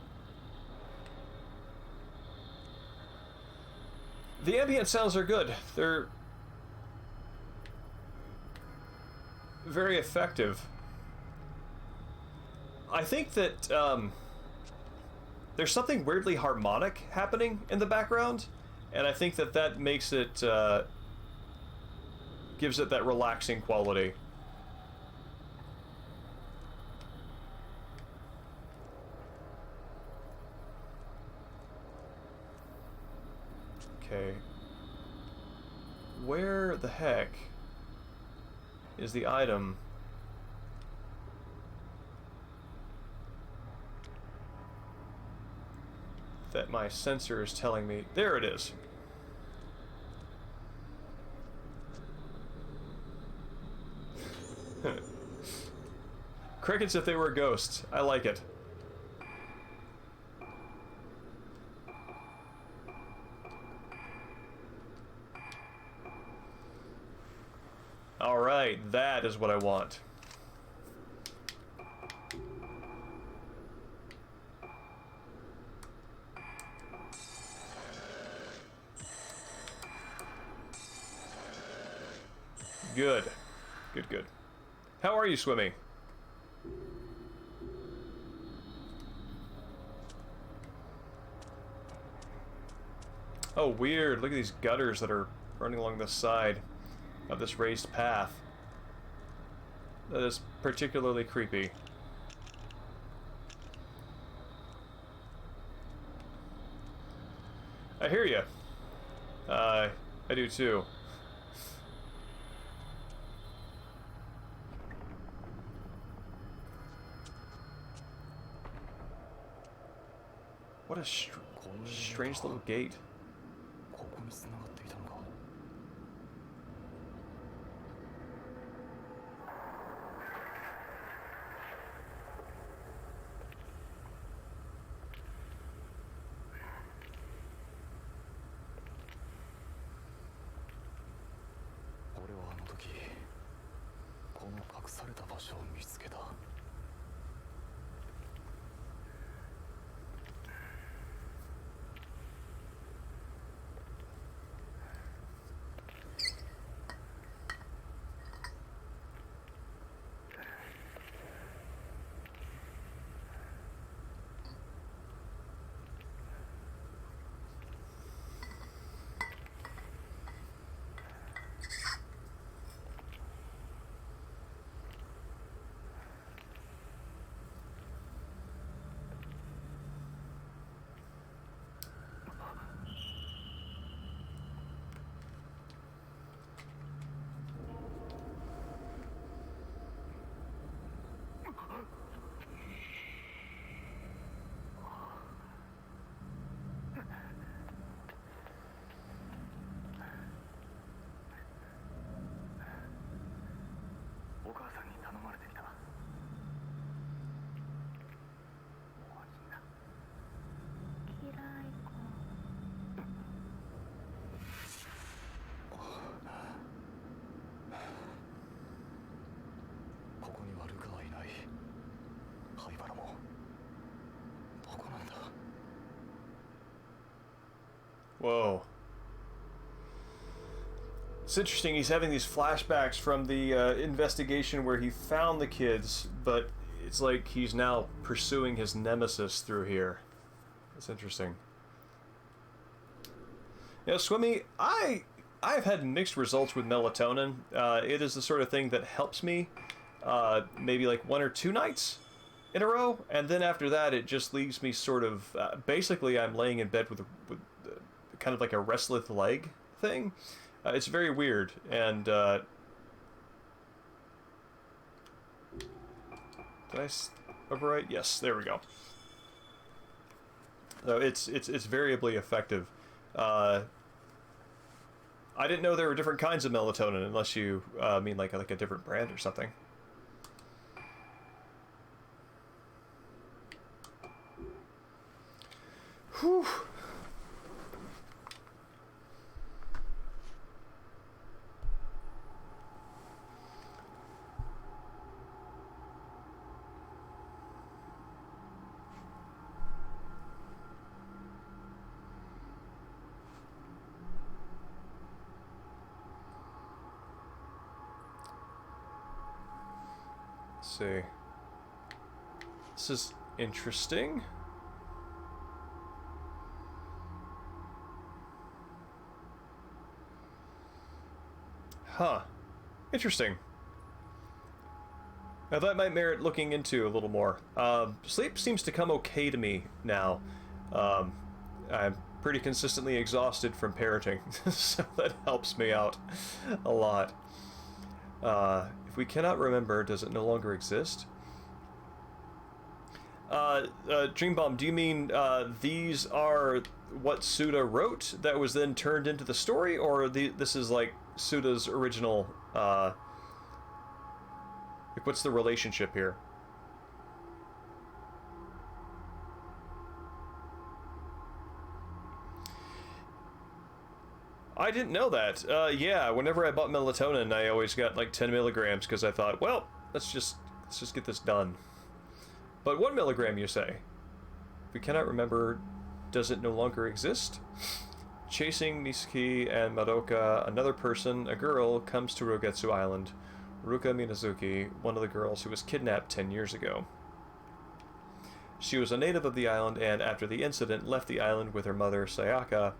The ambient sounds are good. They're very effective. I think that there's something weirdly harmonic happening in the background, and I think that that makes it, gives it that relaxing quality. Okay. Where the heck is the item? That my sensor is telling me. There it is. Crickets if they were ghosts. I like it. Alright, that is what I want. Good. Good, good. How are you, Swimmy? Oh, weird. Look at these gutters that are running along the side of this raised path. That is particularly creepy. I hear you. I do too. What a strange little gate. ここに繋がっていた。Whoa. It's interesting, he's having these flashbacks from the investigation where he found the kids, but it's like he's now pursuing his nemesis through here. That's interesting. You know, Swimmy, I've had mixed results with melatonin. It is the sort of thing that helps me maybe like 1 or 2 nights in a row, and then after that it just leaves me sort of basically I'm laying in bed with kind of like a restless leg thing. It's very weird, and did I overwrite? Yes, there we go. So it's variably effective. I didn't know there were different kinds of melatonin, unless you mean like a different brand or something. Whew. See. This is interesting. Huh. Interesting. Now that might merit looking into a little more. Sleep seems to come okay to me now. I'm pretty consistently exhausted from parenting, so that helps me out a lot. If we cannot remember, does it no longer exist? Dreambomb, do you mean these are what Suda wrote that was then turned into the story, or this is like Suda's original, like what's the relationship here? I didn't know that. Yeah, whenever I bought melatonin, I always got like 10 milligrams because I thought, well, let's just get this done. But 1 milligram, you say? If we cannot remember, does it no longer exist? Chasing Nisuki and Madoka, another person, a girl, comes to Rogetsu Island. Ruka Minazuki, one of the girls who was kidnapped 10 years ago. She was a native of the island and, after the incident, left the island with her mother, Sayaka.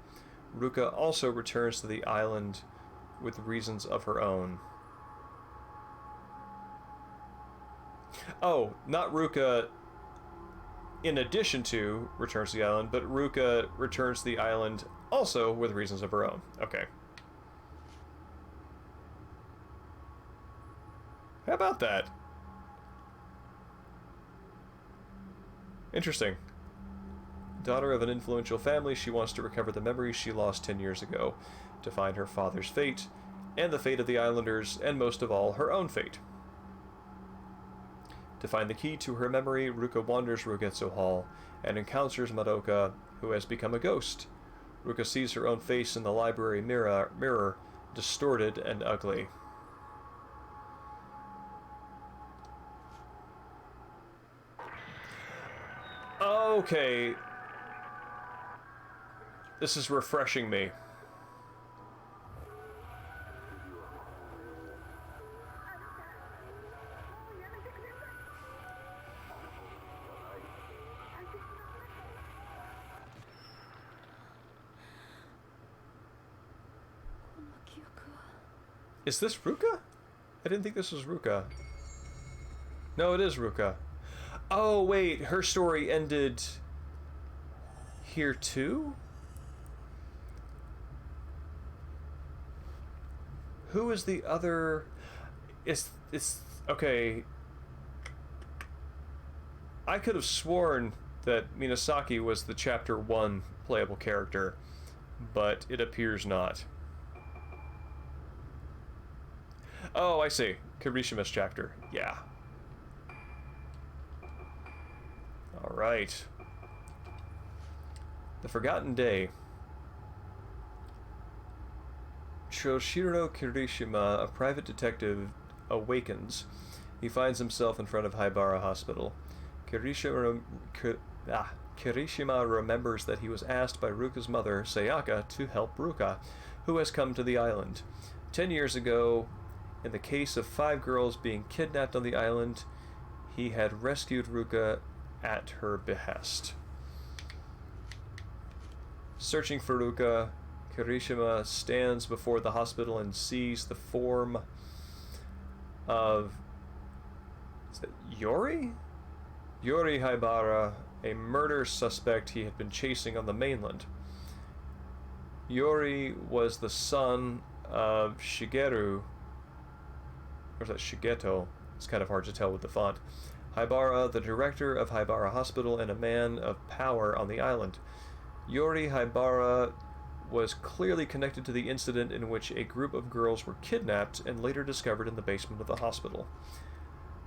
Ruka also returns to the island with reasons of her own. Oh, not Ruka in addition to returns to the island, but Ruka returns to the island also with reasons of her own. Okay. How about that? Interesting. Daughter of an influential family, she wants to recover the memories she lost 10 years ago, to find her father's fate, and the fate of the islanders, and most of all, her own fate. To find the key to her memory, Ruka wanders Rogetsu Hall, and encounters Madoka, who has become a ghost. Ruka sees her own face in the library mirror, distorted and ugly. Okay. This is refreshing me. Is this Ruka? I didn't think this was Ruka. No, it is Ruka. Oh, wait, her story ended here too? Who is the other? It's okay. I could have sworn that Minasaki was the chapter 1 playable character, but it appears not. Oh, I see. Kirishima's chapter. Yeah. Alright. The Forgotten Day. Shoshiro Kirishima, a private detective, awakens. He finds himself in front of Haibara Hospital. Kirishima remembers that he was asked by Ruka's mother, Sayaka, to help Ruka, who has come to the island. 10 years ago, in the case of 5 girls being kidnapped on the island, he had rescued Ruka at her behest. Searching for Ruka, Kirishima stands before the hospital and sees the form of... is that Yori? Yori Haibara, a murder suspect he had been chasing on the mainland. Yori was the son of Shigeru, or is that Shigeto? It's kind of hard to tell with the font. Haibara, the director of Haibara Hospital and a man of power on the island. Yori Haibara was clearly connected to the incident in which a group of girls were kidnapped and later discovered in the basement of the hospital.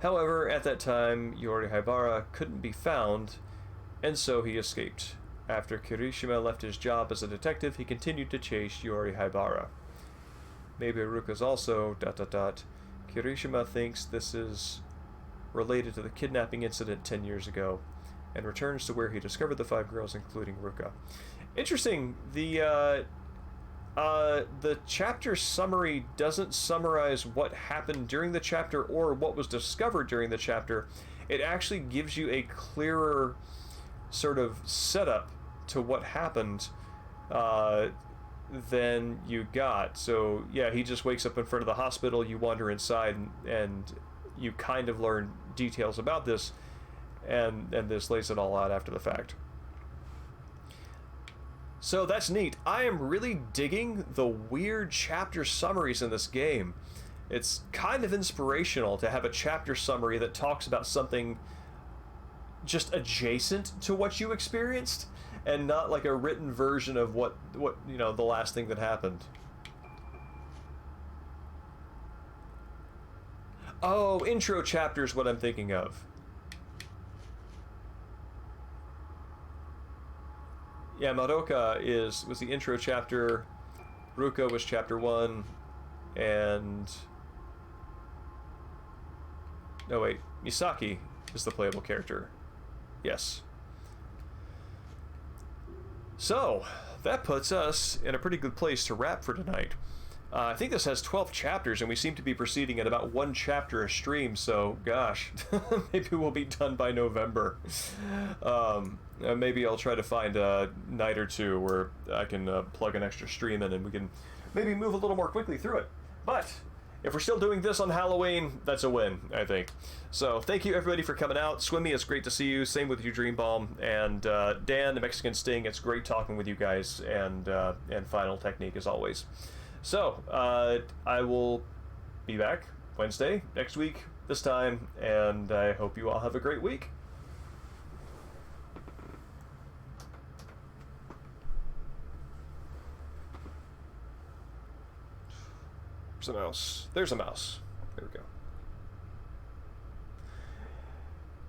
However, at that time, Yori Haibara couldn't be found, and so he escaped. After Kirishima left his job as a detective, he continued to chase Yori Haibara. Maybe Ruka's also... ... Kirishima thinks this is related to the kidnapping incident 10 years ago, and returns to where he discovered the 5 girls, including Ruka. Interesting, the chapter summary doesn't summarize what happened during the chapter or what was discovered during the chapter. It actually gives you a clearer sort of setup to what happened than you got. So yeah, he just wakes up in front of the hospital, you wander inside, and you kind of learn details about this, and this lays it all out after the fact. So that's neat. I am really digging the weird chapter summaries in this game. It's kind of inspirational to have a chapter summary that talks about something just adjacent to what you experienced, and not like a written version of what you know, the last thing that happened. Oh, intro chapter is what I'm thinking of. Yeah, Madoka was the intro chapter, Ruka was chapter 1, and... no wait, Misaki is the playable character. Yes. So, that puts us in a pretty good place to wrap for tonight. I think this has 12 chapters, and we seem to be proceeding at about 1 chapter a stream, so gosh, maybe we'll be done by November. Maybe I'll try to find a night or two where I can plug an extra stream in and we can maybe move a little more quickly through it. But if we're still doing this on Halloween, that's a win, I think. So thank you everybody for coming out. Swimmy, it's great to see you. Same with you, Dream Bomb. And Dan, the Mexican Sting, it's great talking with you guys. And Final Technique as always. So I will be back Wednesday next week this time, and I hope you all have a great week. There's a mouse. There's a mouse. There we go.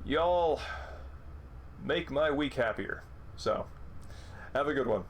Y'all make my week happier. So, have a good one.